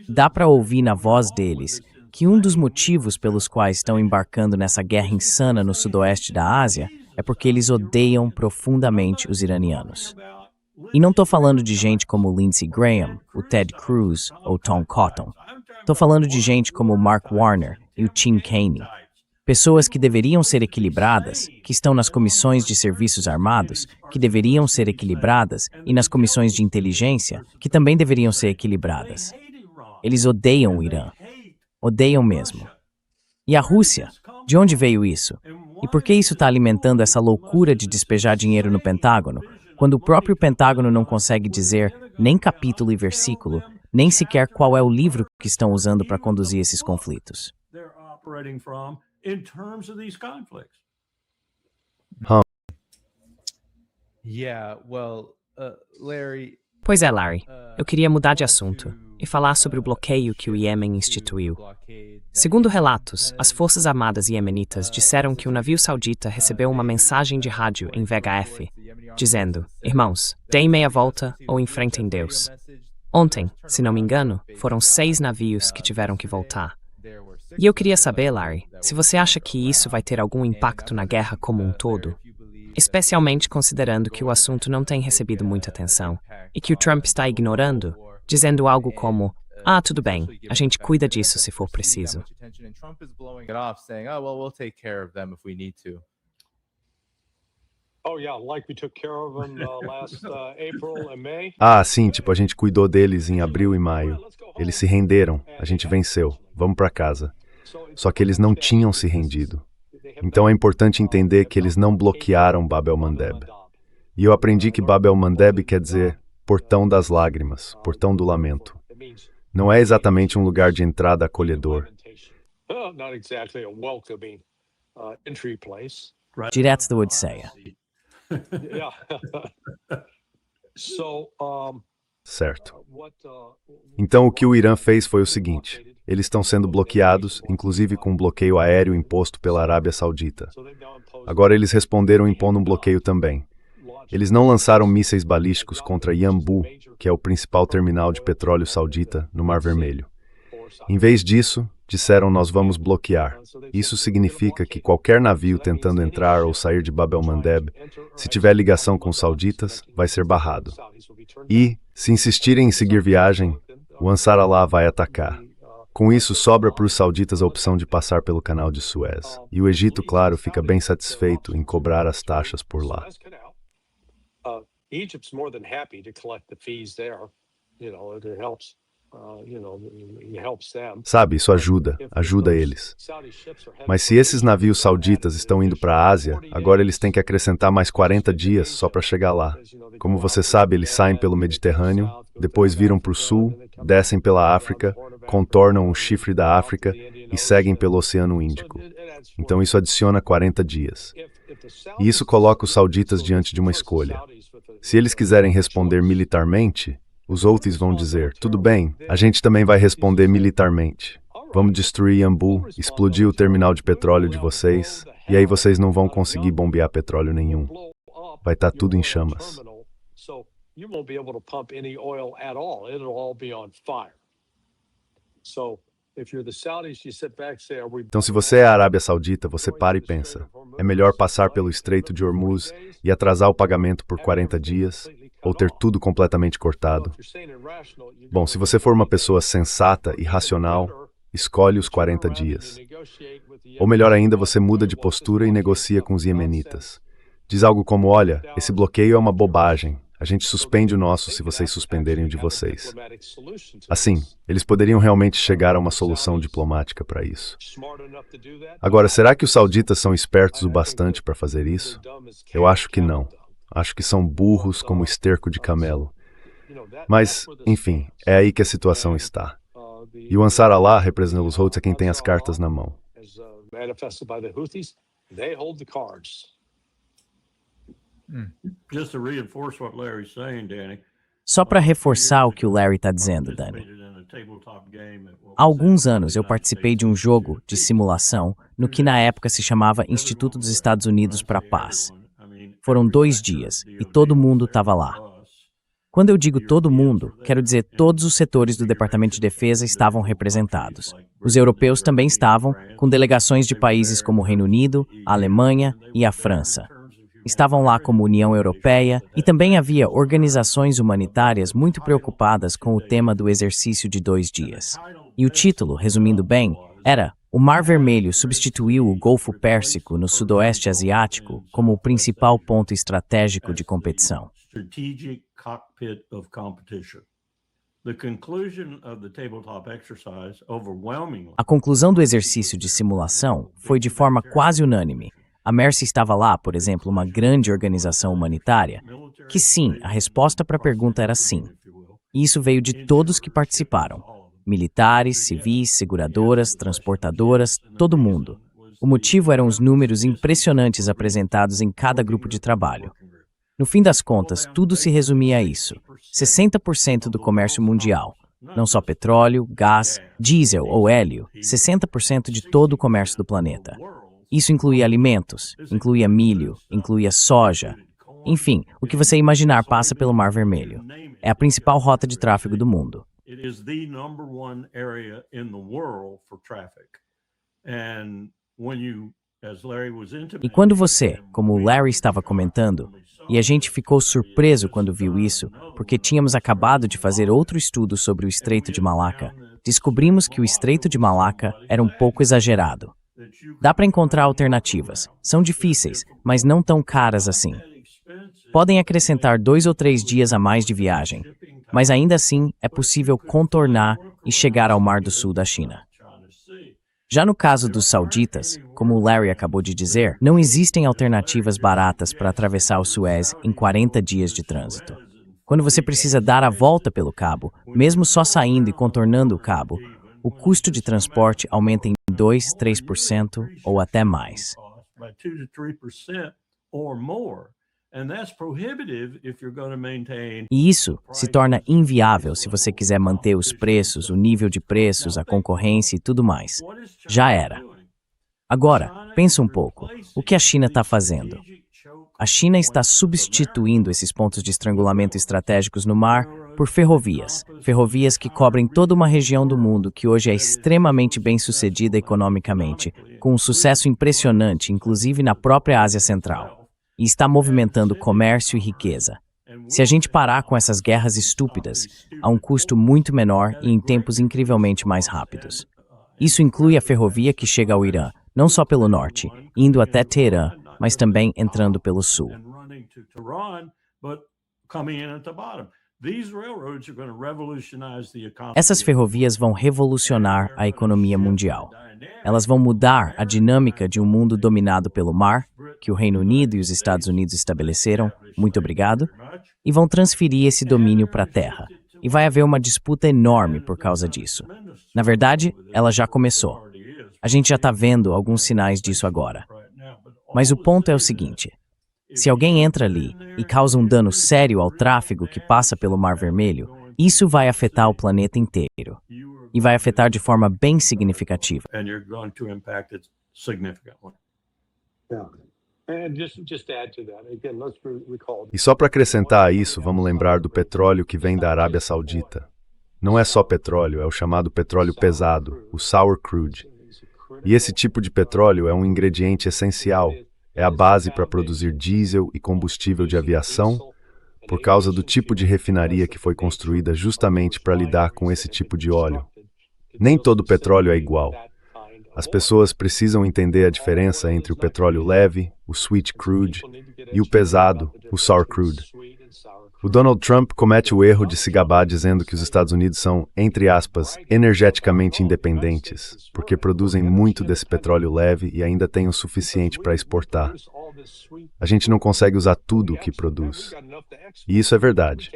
dá para ouvir na voz deles que um dos motivos pelos quais estão embarcando nessa guerra insana no sudoeste da Ásia é porque eles odeiam profundamente os iranianos. E não estou falando de gente como Lindsey Graham, o Ted Cruz ou Tom Cotton. Estou falando de gente como o Mark Warner e o Tim Kaine. Pessoas que deveriam ser equilibradas, que estão nas comissões de serviços armados, que deveriam ser equilibradas, e nas comissões de inteligência, que também deveriam ser equilibradas. Eles odeiam o Irã. Odeiam mesmo. E a Rússia? De onde veio isso? E por que isso está alimentando essa loucura de despejar dinheiro no Pentágono, quando o próprio Pentágono não consegue dizer nem capítulo e versículo, nem sequer qual é o livro que estão usando para conduzir esses conflitos? Larry, Pois é, Larry, eu queria mudar de assunto e falar sobre o bloqueio que o Iêmen instituiu. Segundo relatos, as Forças Armadas iemenitas disseram que o navio saudita recebeu uma mensagem de rádio em VHF, dizendo: "Irmãos, deem meia volta ou enfrentem Deus." Ontem, se não me engano, foram 6 navios que tiveram que voltar. E eu queria saber, Larry, se você acha que isso vai ter algum impacto na guerra como um todo, especialmente considerando que o assunto não tem recebido muita atenção e que o Trump está ignorando, dizendo algo como: "Ah, tudo bem, a gente cuida disso se for preciso." Ah, sim, tipo, a gente cuidou deles em abril e maio. Eles se renderam, a gente venceu, vamos para casa. Só que eles não tinham se rendido. Então é importante entender que eles não bloquearam Bab el-Mandeb. E eu aprendi que Bab el-Mandeb quer dizer portão das lágrimas, portão do lamento. Não é exatamente um lugar de entrada acolhedor. Direto da Odisseia. Certo. Então o que o Irã fez foi o seguinte: eles estão sendo bloqueados, inclusive com um bloqueio aéreo imposto pela Arábia Saudita. Agora eles responderam impondo um bloqueio também. Eles não lançaram mísseis balísticos contra Yanbu, que é o principal terminal de petróleo saudita, no Mar Vermelho. Em vez disso, disseram: nós vamos bloquear. Isso significa que qualquer navio tentando entrar ou sair de Bab el-Mandeb, se tiver ligação com os sauditas, vai ser barrado. E, se insistirem em seguir viagem, o Ansar Allah vai atacar. Com isso, sobra para os sauditas a opção de passar pelo canal de Suez. E o Egito, claro, fica bem satisfeito em cobrar as taxas por lá. Egypt's more than happy to collect the fees there. It helps. It helps them. Sabe, isso ajuda eles. Mas se esses navios sauditas estão indo para a Ásia, agora eles têm que acrescentar mais 40 dias só para chegar lá. Como você sabe, eles saem pelo Mediterrâneo, depois viram para o sul, descem pela África, contornam o chifre da África e seguem pelo Oceano Índico. Então isso adiciona 40 dias. E isso coloca os sauditas diante de uma escolha. Se eles quiserem responder militarmente, os Houthis vão dizer: tudo bem, a gente também vai responder militarmente. Vamos destruir Yanbu, explodir o terminal de petróleo de vocês, e aí vocês não vão conseguir bombear petróleo nenhum. Vai estar tudo em chamas. So you won't be able to pump any oil at all. It'll all be on fire. So if you're the Saudis, you sit back and say, are we... Então, se você é a Arábia Saudita, você para e pensa: é melhor passar pelo Estreito de Hormuz e atrasar o pagamento por 40 dias, ou ter tudo completamente cortado? Bom, se você for uma pessoa sensata e racional, escolhe os 40 dias. Ou melhor ainda, você muda de postura e negocia com os iemenitas. Diz algo como: olha, esse bloqueio é uma bobagem. A gente suspende o nosso se vocês suspenderem o de vocês. Assim, eles poderiam realmente chegar a uma solução diplomática para isso. Agora, será que os sauditas são espertos o bastante para fazer isso? Eu acho que não. Acho que são burros como esterco de camelo. Mas, enfim, é aí que a situação está. E o Ansar Allah, representando os Houthis, é quem tem as cartas na mão. Só para reforçar o que o Larry está dizendo, Dani. Há alguns anos eu participei de um jogo de simulação no que na época se chamava Instituto dos Estados Unidos para a Paz. Foram 2 dias e todo mundo estava lá. Quando eu digo todo mundo, quero dizer todos os setores do Departamento de Defesa estavam representados. Os europeus também estavam, com delegações de países como o Reino Unido, a Alemanha e a França. Estavam lá como União Europeia e também havia organizações humanitárias muito preocupadas com o tema do exercício de 2 dias. E o título, resumindo bem, era: o Mar Vermelho substituiu o Golfo Pérsico no Sudoeste Asiático como o principal ponto estratégico de competição. A conclusão do exercício de simulação foi de forma quase unânime. A Mercy estava lá, por exemplo, uma grande organização humanitária, que sim, a resposta para a pergunta era sim. E isso veio de todos que participaram. Militares, civis, seguradoras, transportadoras, todo mundo. O motivo eram os números impressionantes apresentados em cada grupo de trabalho. No fim das contas, tudo se resumia a isso. 60% do comércio mundial. Não só petróleo, gás, diesel ou hélio, 60% de todo o comércio do planeta. Isso incluía alimentos, incluía milho, incluía soja. Enfim, o que você imaginar passa pelo Mar Vermelho. É a principal rota de tráfego do mundo. E quando você, como o Larry estava comentando, e a gente ficou surpreso quando viu isso, porque tínhamos acabado de fazer outro estudo sobre o Estreito de Malaca, descobrimos que o Estreito de Malaca era um pouco exagerado. Dá para encontrar alternativas. São difíceis, mas não tão caras assim. Podem acrescentar 2 ou 3 dias a mais de viagem, mas ainda assim é possível contornar e chegar ao Mar do Sul da China. Já no caso dos sauditas, como o Larry acabou de dizer, não existem alternativas baratas para atravessar o Suez em 40 dias de trânsito. Quando você precisa dar a volta pelo cabo, mesmo só saindo e contornando o cabo, o custo de transporte aumenta em 2, 3% ou até mais. E isso se torna inviável se você quiser manter os preços, o nível de preços, a concorrência e tudo mais. Já era. Agora, pensa um pouco. O que a China está fazendo? A China está substituindo esses pontos de estrangulamento estratégicos no mar por ferrovias. Ferrovias que cobrem toda uma região do mundo que hoje é extremamente bem-sucedida economicamente, com um sucesso impressionante, inclusive na própria Ásia Central. E está movimentando comércio e riqueza. Se a gente parar com essas guerras estúpidas, a um custo muito menor e em tempos incrivelmente mais rápidos. Isso inclui a ferrovia que chega ao Irã, não só pelo norte, indo até Teherã, mas também entrando pelo sul. Essas ferrovias vão revolucionar a economia mundial. Elas vão mudar a dinâmica de um mundo dominado pelo mar, que o Reino Unido e os Estados Unidos estabeleceram, muito obrigado, e vão transferir esse domínio para a terra. E vai haver uma disputa enorme por causa disso. Na verdade, ela já começou. A gente já está vendo alguns sinais disso agora. Mas o ponto é o seguinte: se alguém entra ali e causa um dano sério ao tráfego que passa pelo Mar Vermelho, isso vai afetar o planeta inteiro. E vai afetar de forma bem significativa. E só para acrescentar a isso, vamos lembrar do petróleo que vem da Arábia Saudita. Não é só petróleo, é o chamado petróleo pesado, o sour crude. E esse tipo de petróleo é um ingrediente essencial, é a base para produzir diesel e combustível de aviação, por causa do tipo de refinaria que foi construída justamente para lidar com esse tipo de óleo. Nem todo petróleo é igual. As pessoas precisam entender a diferença entre o petróleo leve, o sweet crude, e o pesado, o sour crude. O Donald Trump comete o erro de se gabar dizendo que os Estados Unidos são, entre aspas, energeticamente independentes, porque produzem muito desse petróleo leve e ainda têm o suficiente para exportar. A gente não consegue usar tudo o que produz. E isso é verdade.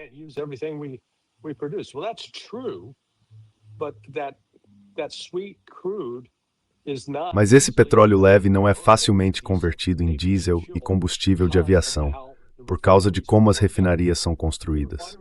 Mas esse petróleo leve não é facilmente convertido em diesel e combustível de aviação, por causa de como as refinarias são construídas.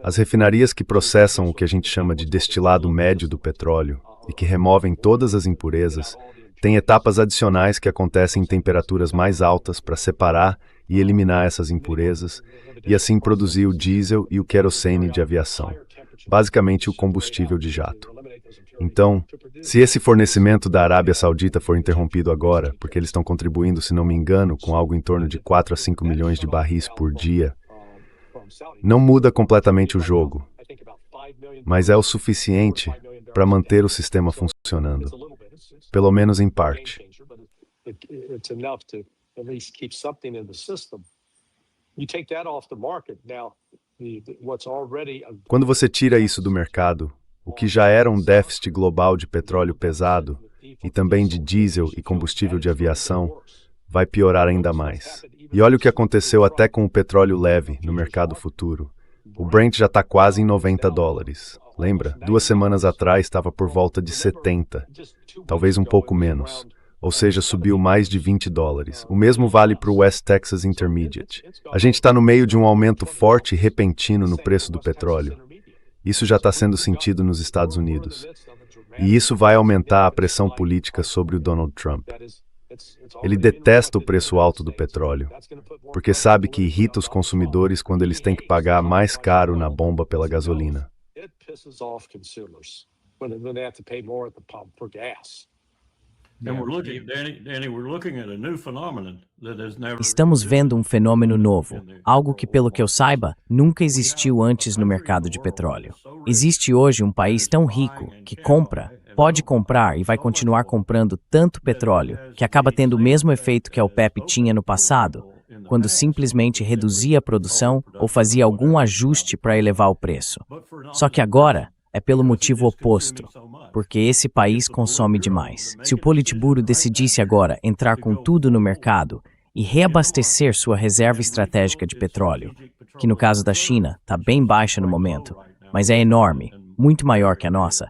As refinarias que processam o que a gente chama de destilado médio do petróleo e que removem todas as impurezas, têm etapas adicionais que acontecem em temperaturas mais altas para separar e eliminar essas impurezas e assim produzir o diesel e o querosene de aviação, basicamente o combustível de jato. Então, se esse fornecimento da Arábia Saudita for interrompido agora, porque eles estão contribuindo, se não me engano, com algo em torno de 4 a 5 milhões de barris por dia, não muda completamente o jogo, mas é o suficiente para manter o sistema funcionando, pelo menos em parte. Quando você tira isso do mercado, o que já era um déficit global de petróleo pesado e também de diesel e combustível de aviação, vai piorar ainda mais. E olha o que aconteceu até com o petróleo leve no mercado futuro. O Brent já está quase em $90. Lembra? 2 semanas atrás estava por volta de 70, talvez um pouco menos. Ou seja, subiu mais de $20. O mesmo vale para o West Texas Intermediate. A gente está no meio de um aumento forte e repentino no preço do petróleo. Isso já está sendo sentido nos Estados Unidos. E isso vai aumentar a pressão política sobre o Donald Trump. Ele detesta o preço alto do petróleo, porque sabe que irrita os consumidores quando eles têm que pagar mais caro na bomba pela gasolina. Estamos vendo um fenômeno novo, algo que, pelo que eu saiba, nunca existiu antes no mercado de petróleo. Existe hoje um país tão rico que compra, pode comprar e vai continuar comprando tanto petróleo que acaba tendo o mesmo efeito que a OPEP tinha no passado, quando simplesmente reduzia a produção ou fazia algum ajuste para elevar o preço. Só que agora é pelo motivo oposto, porque esse país consome demais. Se o Politburo decidisse agora entrar com tudo no mercado e reabastecer sua reserva estratégica de petróleo, que no caso da China está bem baixa no momento, mas é enorme, muito maior que a nossa,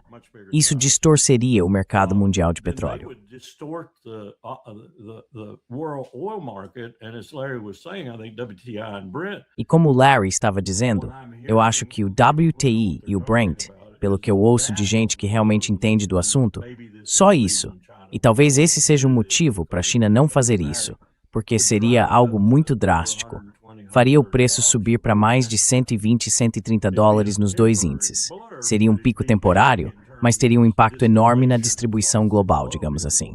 isso distorceria o mercado mundial de petróleo. E como o Larry estava dizendo, eu acho que o WTI e o Brent, pelo que eu ouço de gente que realmente entende do assunto, só isso. E talvez esse seja o motivo para a China não fazer isso, porque seria algo muito drástico. Faria o preço subir para mais de $120 e $130 nos 2 índices. Seria um pico temporário, mas teria um impacto enorme na distribuição global, digamos assim.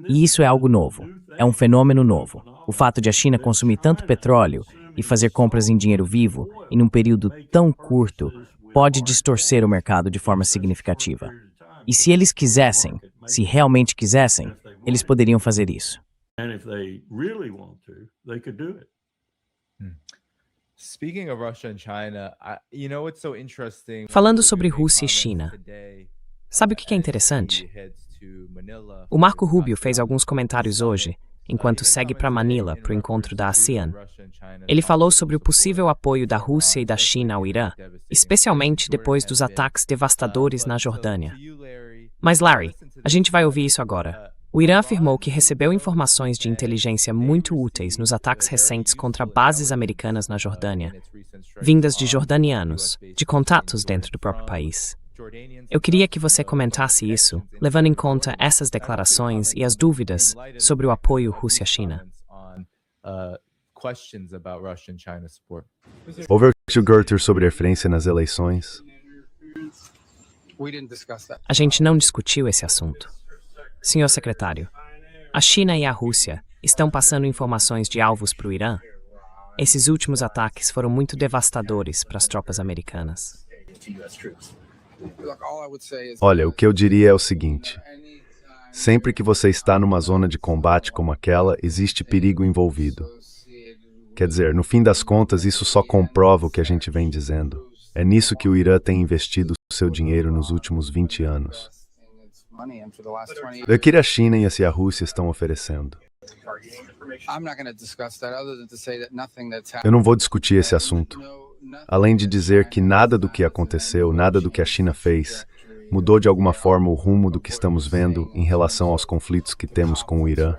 E isso é algo novo. É um fenômeno novo. O fato de a China consumir tanto petróleo e fazer compras em dinheiro vivo em um período tão curto pode distorcer o mercado de forma significativa. E se eles quisessem, se realmente quisessem, eles poderiam fazer isso. Falando sobre Rússia e China, sabe o que é interessante? O Marco Rubio fez alguns comentários hoje, enquanto segue para Manila para o encontro da ASEAN. Ele falou sobre o possível apoio da Rússia e da China ao Irã, especialmente depois dos ataques devastadores na Jordânia. Mas, Larry, a gente vai ouvir isso agora. O Irã afirmou que recebeu informações de inteligência muito úteis nos ataques recentes contra bases americanas na Jordânia, vindas de jordanianos, de contatos dentro do próprio país. Eu queria que você comentasse isso, levando em conta essas declarações e as dúvidas sobre o apoio Rússia-China. questions about Russia and China support. Houve julgamento sobre interferência nas eleições? A gente não discutiu esse assunto. Senhor secretário, a China e a Rússia estão passando informações de alvos para o Irã? Esses últimos ataques foram muito devastadores para as tropas americanas. Olha, o que eu diria é o seguinte: sempre que você está numa zona de combate como aquela, existe perigo envolvido. Quer dizer, no fim das contas, isso só comprova o que a gente vem dizendo. É nisso que o Irã tem investido seu dinheiro nos últimos 20 anos. O que a China e a Rússia estão oferecendo? Eu não vou discutir esse assunto. Além de dizer que nada do que aconteceu, nada do que a China fez, mudou de alguma forma o rumo do que estamos vendo em relação aos conflitos que temos com o Irã.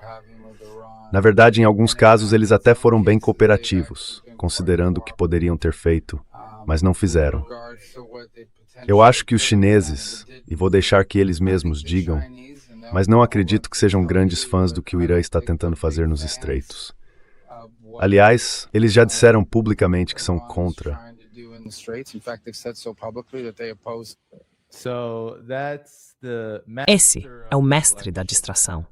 Na verdade, em alguns casos, eles até foram bem cooperativos, considerando o que poderiam ter feito, mas não fizeram. Eu acho que os chineses, e vou deixar que eles mesmos digam, mas não acredito que sejam grandes fãs do que o Irã está tentando fazer nos estreitos. Aliás, eles já disseram publicamente que são contra. Esse é o mestre da distração.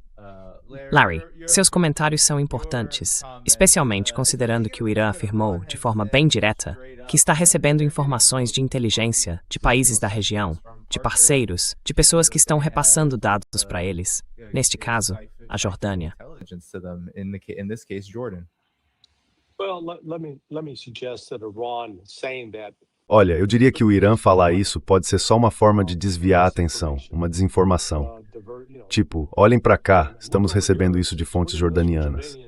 Larry, seus comentários são importantes, especialmente considerando que o Irã afirmou, de forma bem direta, que está recebendo informações de inteligência de países da região, de parceiros, de pessoas que estão repassando dados para eles, neste caso, a Jordânia. Olha, eu diria que o Irã falar isso pode ser só uma forma de desviar a atenção, uma desinformação. Tipo, olhem para cá, estamos recebendo isso de fontes jordanianas.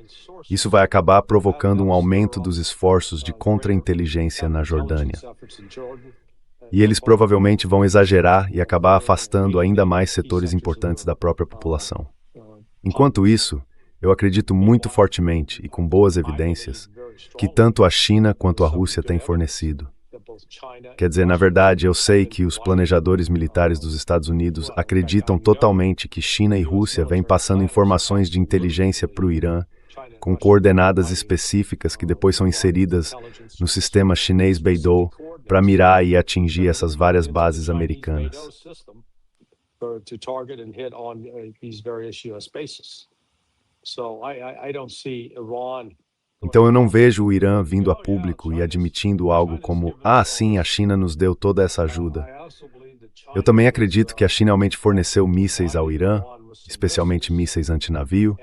Isso vai acabar provocando um aumento dos esforços de contra-inteligência na Jordânia. E eles provavelmente vão exagerar e acabar afastando ainda mais setores importantes da própria população. Enquanto isso, eu acredito muito fortemente e com boas evidências que tanto a China quanto a Rússia têm fornecido. Quer dizer, na verdade, eu sei que os planejadores militares dos Estados Unidos acreditam totalmente que China e Rússia vêm passando informações de inteligência para o Irã, com coordenadas específicas que depois são inseridas no sistema chinês Beidou para mirar e atingir essas várias bases americanas. Então eu não vejo o Irã vindo a público e admitindo algo como sim, a China nos deu toda essa ajuda. Eu também acredito que a China realmente forneceu mísseis ao Irã, especialmente mísseis antinavio,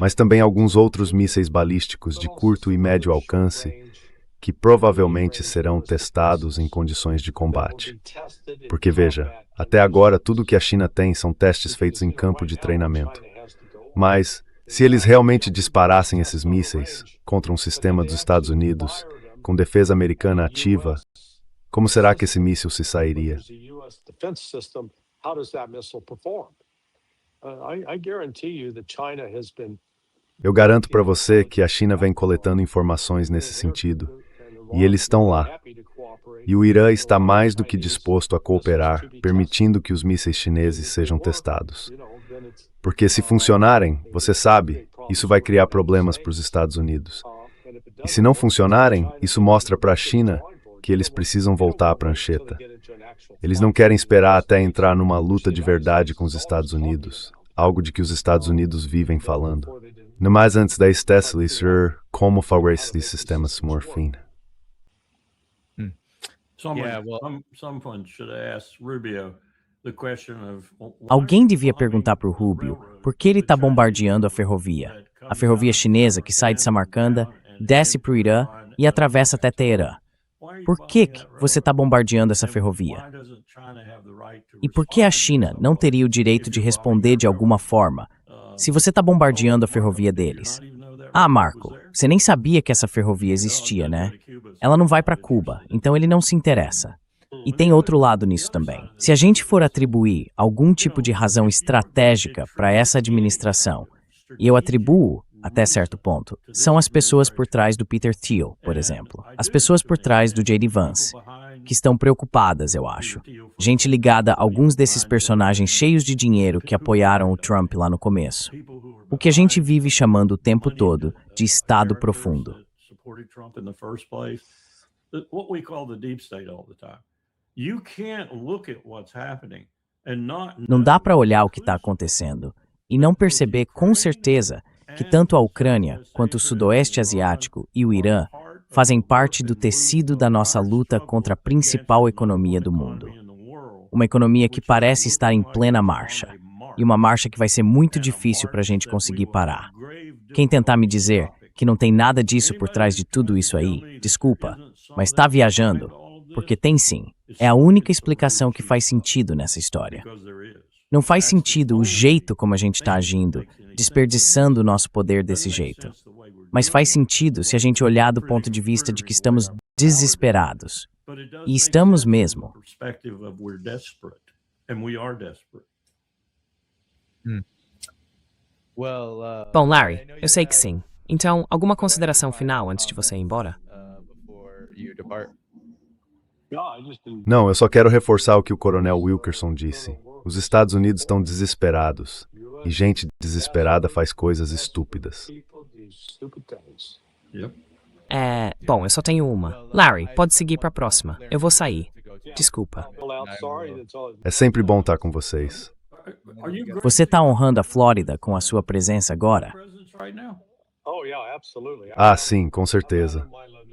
mas também alguns outros mísseis balísticos de curto e médio alcance, que provavelmente serão testados em condições de combate. Porque veja, até agora tudo que a China tem são testes feitos em campo de treinamento. Mas se eles realmente disparassem esses mísseis contra um sistema dos Estados Unidos, com defesa americana ativa, como será que esse míssil se sairia? Eu garanto para você que a China vem coletando informações nesse sentido, e eles estão lá. E o Irã está mais do que disposto a cooperar, permitindo que os mísseis chineses sejam testados. Porque se funcionarem, você sabe, isso vai criar problemas para os Estados Unidos. E se não funcionarem, isso mostra para a China que eles precisam voltar à prancheta. Eles não querem esperar até entrar numa luta de verdade com os Estados Unidos, algo de que os Estados Unidos vivem falando. No mais antes da Tesla ser como favorece sistemas morfim. Alguém devia perguntar para o Rubio por que ele está bombardeando a ferrovia chinesa que sai de Samarcanda, desce para o Irã e atravessa até Teherã. Por que você está bombardeando essa ferrovia? E por que a China não teria o direito de responder de alguma forma se você está bombardeando a ferrovia deles? Marco, você nem sabia que essa ferrovia existia, né? Ela não vai para Cuba, então ele não se interessa. E tem outro lado nisso também. Se a gente for atribuir algum tipo de razão estratégica para essa administração, e eu atribuo até certo ponto, são as pessoas por trás do Peter Thiel, por exemplo. As pessoas por trás do J.D. Vance. que estão preocupadas, eu acho. Gente ligada a alguns desses personagens cheios de dinheiro que apoiaram o Trump lá no começo. O que a gente vive chamando o tempo todo de Estado profundo. Não dá para olhar o que está acontecendo e não perceber com certeza que tanto a Ucrânia quanto o Sudoeste Asiático e o Irã fazem parte do tecido da nossa luta contra a principal economia do mundo. Uma economia que parece estar em plena marcha, e uma marcha que vai ser muito difícil para a gente conseguir parar. Quem tentar me dizer que não tem nada disso por trás de tudo isso aí, desculpa, mas está viajando, porque tem sim. É a única explicação que faz sentido nessa história. Não faz sentido o jeito como a gente está agindo, desperdiçando o nosso poder desse jeito. Mas faz sentido se a gente olhar do ponto de vista de que estamos desesperados. E estamos mesmo. Bom, Larry, eu sei que sim. Então, alguma consideração final antes de você ir embora? Não, eu só quero reforçar o que o Coronel Wilkerson disse. Os Estados Unidos estão desesperados. E gente desesperada faz coisas estúpidas. Bom, eu só tenho uma. Larry, pode seguir para a próxima. Eu vou sair. Desculpa. É sempre bom estar com vocês. Você está honrando a Flórida com a sua presença agora? Ah, sim, com certeza.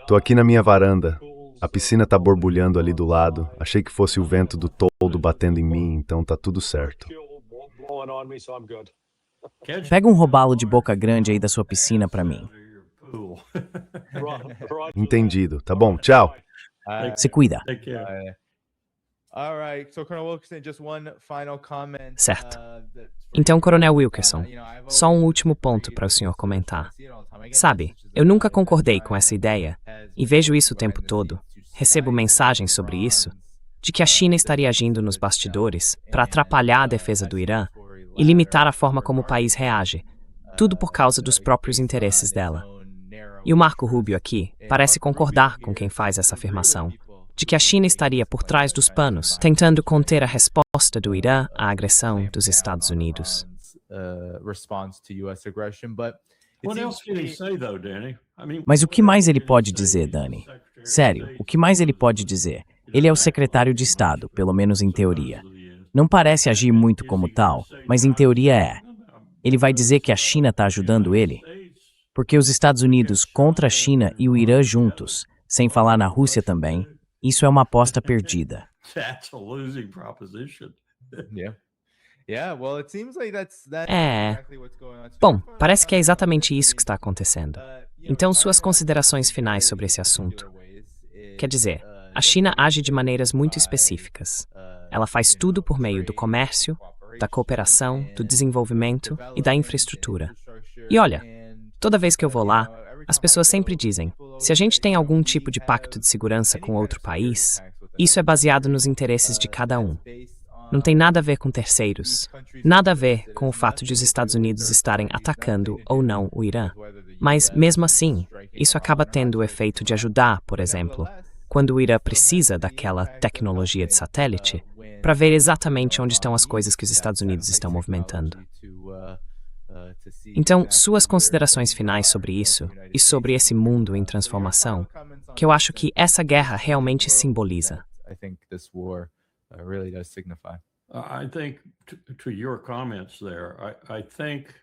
Tô aqui na minha varanda. A piscina tá borbulhando ali do lado. Achei que fosse o vento do toldo batendo em mim, então tá tudo certo. Pega um robalo de boca grande aí da sua piscina para mim. Entendido. Tá bom, tchau. Se cuida. Certo. Então, Coronel Wilkerson, só um último ponto para o senhor comentar. Sabe, eu nunca concordei com essa ideia, e vejo isso o tempo todo, recebo mensagens sobre isso, de que a China estaria agindo nos bastidores para atrapalhar a defesa do Irã e limitar a forma como o país reage, tudo por causa dos próprios interesses dela. E o Marco Rubio aqui parece concordar com quem faz essa afirmação, de que a China estaria por trás dos panos, tentando conter a resposta do Irã à agressão dos Estados Unidos. Mas o que mais ele pode dizer, Danny? Sério, o que mais ele pode dizer? Ele é o secretário de Estado, pelo menos em teoria. Não parece agir muito como tal, mas em teoria é. Ele vai dizer que a China está ajudando ele? Porque os Estados Unidos contra a China e o Irã juntos, sem falar na Rússia também, isso é uma aposta perdida. Bom, parece que é exatamente isso que está acontecendo. Então, suas considerações finais sobre esse assunto. Quer dizer, a China age de maneiras muito específicas. Ela faz tudo por meio do comércio, da cooperação, do desenvolvimento e da infraestrutura. E olha, toda vez que eu vou lá, as pessoas sempre dizem, se a gente tem algum tipo de pacto de segurança com outro país, isso é baseado nos interesses de cada um. Não tem nada a ver com terceiros, nada a ver com o fato de os Estados Unidos estarem atacando ou não o Irã. Mas, mesmo assim, isso acaba tendo o efeito de ajudar, por exemplo, quando o Irã precisa daquela tecnologia de satélite, para ver exatamente onde estão as coisas que os Estados Unidos estão movimentando. Então, suas considerações finais sobre isso e sobre esse mundo em transformação, que eu acho que essa guerra realmente simboliza.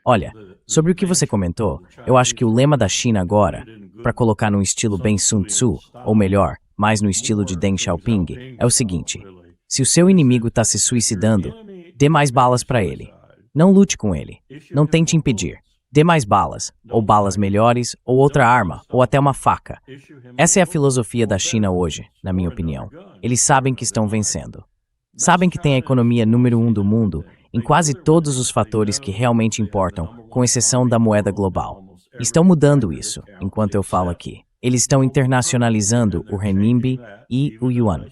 Olha, sobre o que você comentou, eu acho que o lema da China agora, para colocar num estilo bem Sun Tzu, ou melhor, mais no estilo de Deng Xiaoping, é o seguinte: se o seu inimigo está se suicidando, dê mais balas para ele. Não lute com ele. Não tente impedir. Dê mais balas, ou balas melhores, ou outra arma, ou até uma faca. Essa é a filosofia da China hoje, na minha opinião. Eles sabem que estão vencendo. Sabem que tem a economia número 1 do mundo em quase todos os fatores que realmente importam, com exceção da moeda global. Estão mudando isso, enquanto eu falo aqui. Eles estão internacionalizando o renminbi e o yuan.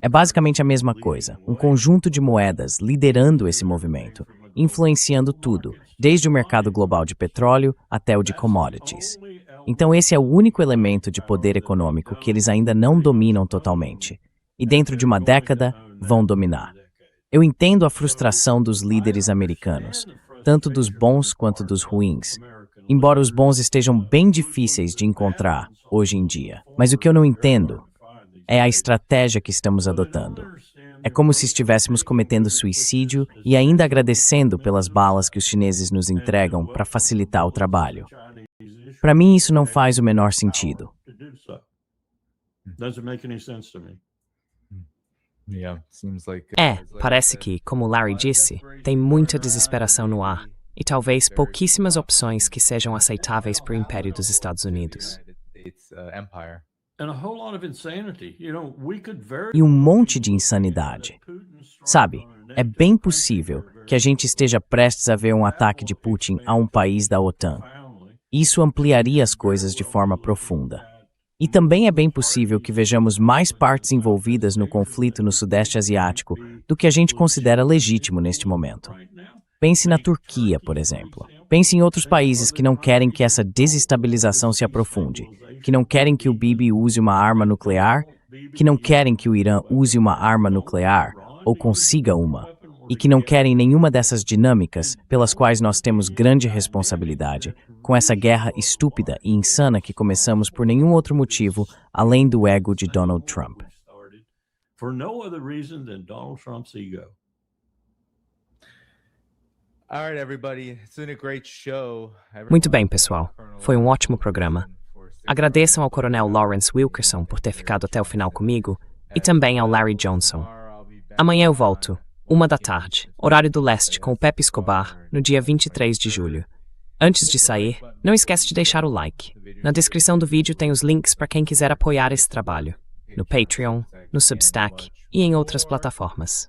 É basicamente a mesma coisa, um conjunto de moedas liderando esse movimento. influenciando tudo, desde o mercado global de petróleo até o de commodities. Então esse é o único elemento de poder econômico que eles ainda não dominam totalmente. E dentro de uma década, vão dominar. Eu entendo a frustração dos líderes americanos, tanto dos bons quanto dos ruins, embora os bons estejam bem difíceis de encontrar hoje em dia. Mas o que eu não entendo é a estratégia que estamos adotando. É como se estivéssemos cometendo suicídio e ainda agradecendo pelas balas que os chineses nos entregam para facilitar o trabalho. Para mim, isso não faz o menor sentido. Parece que, como Larry disse, tem muita desesperação no ar e talvez pouquíssimas opções que sejam aceitáveis para o Império dos Estados Unidos. E um monte de insanidade. Sabe, é bem possível que a gente esteja prestes a ver um ataque de Putin a um país da OTAN. Isso ampliaria as coisas de forma profunda. E também é bem possível que vejamos mais partes envolvidas no conflito no Sudeste Asiático do que a gente considera legítimo neste momento. Pense na Turquia, por exemplo. Pense em outros países que não querem que essa desestabilização se aprofunde, que não querem que o Bibi use uma arma nuclear, que não querem que o Irã use uma arma nuclear ou consiga uma, e que não querem nenhuma dessas dinâmicas pelas quais nós temos grande responsabilidade, com essa guerra estúpida e insana que começamos por nenhum outro motivo além do ego de Donald Trump. Muito bem, pessoal. Foi um ótimo programa. Agradeçam ao Coronel Lawrence Wilkerson por ter ficado até o final comigo e também ao Larry Johnson. Amanhã eu volto, 13h, horário do leste, com o Pepe Escobar, no dia 23 de julho. Antes de sair, não esquece de deixar o like. Na descrição do vídeo tem os links para quem quiser apoiar esse trabalho, no Patreon, no Substack e em outras plataformas.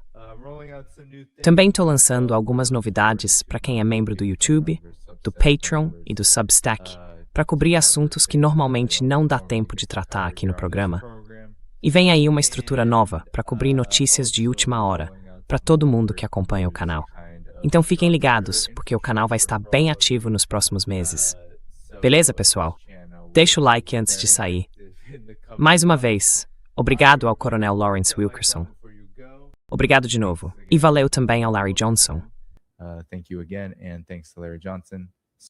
Também estou lançando algumas novidades para quem é membro do YouTube, do Patreon e do Substack, para cobrir assuntos que normalmente não dá tempo de tratar aqui no programa. E vem aí uma estrutura nova para cobrir notícias de última hora para todo mundo que acompanha o canal. Então fiquem ligados, porque o canal vai estar bem ativo nos próximos meses. Beleza, pessoal? Deixa o like antes de sair. Mais uma vez, obrigado ao Coronel Lawrence Wilkerson. Obrigado de novo. E valeu também ao Larry Johnson. Thank you again, and thanks to Larry Johnson.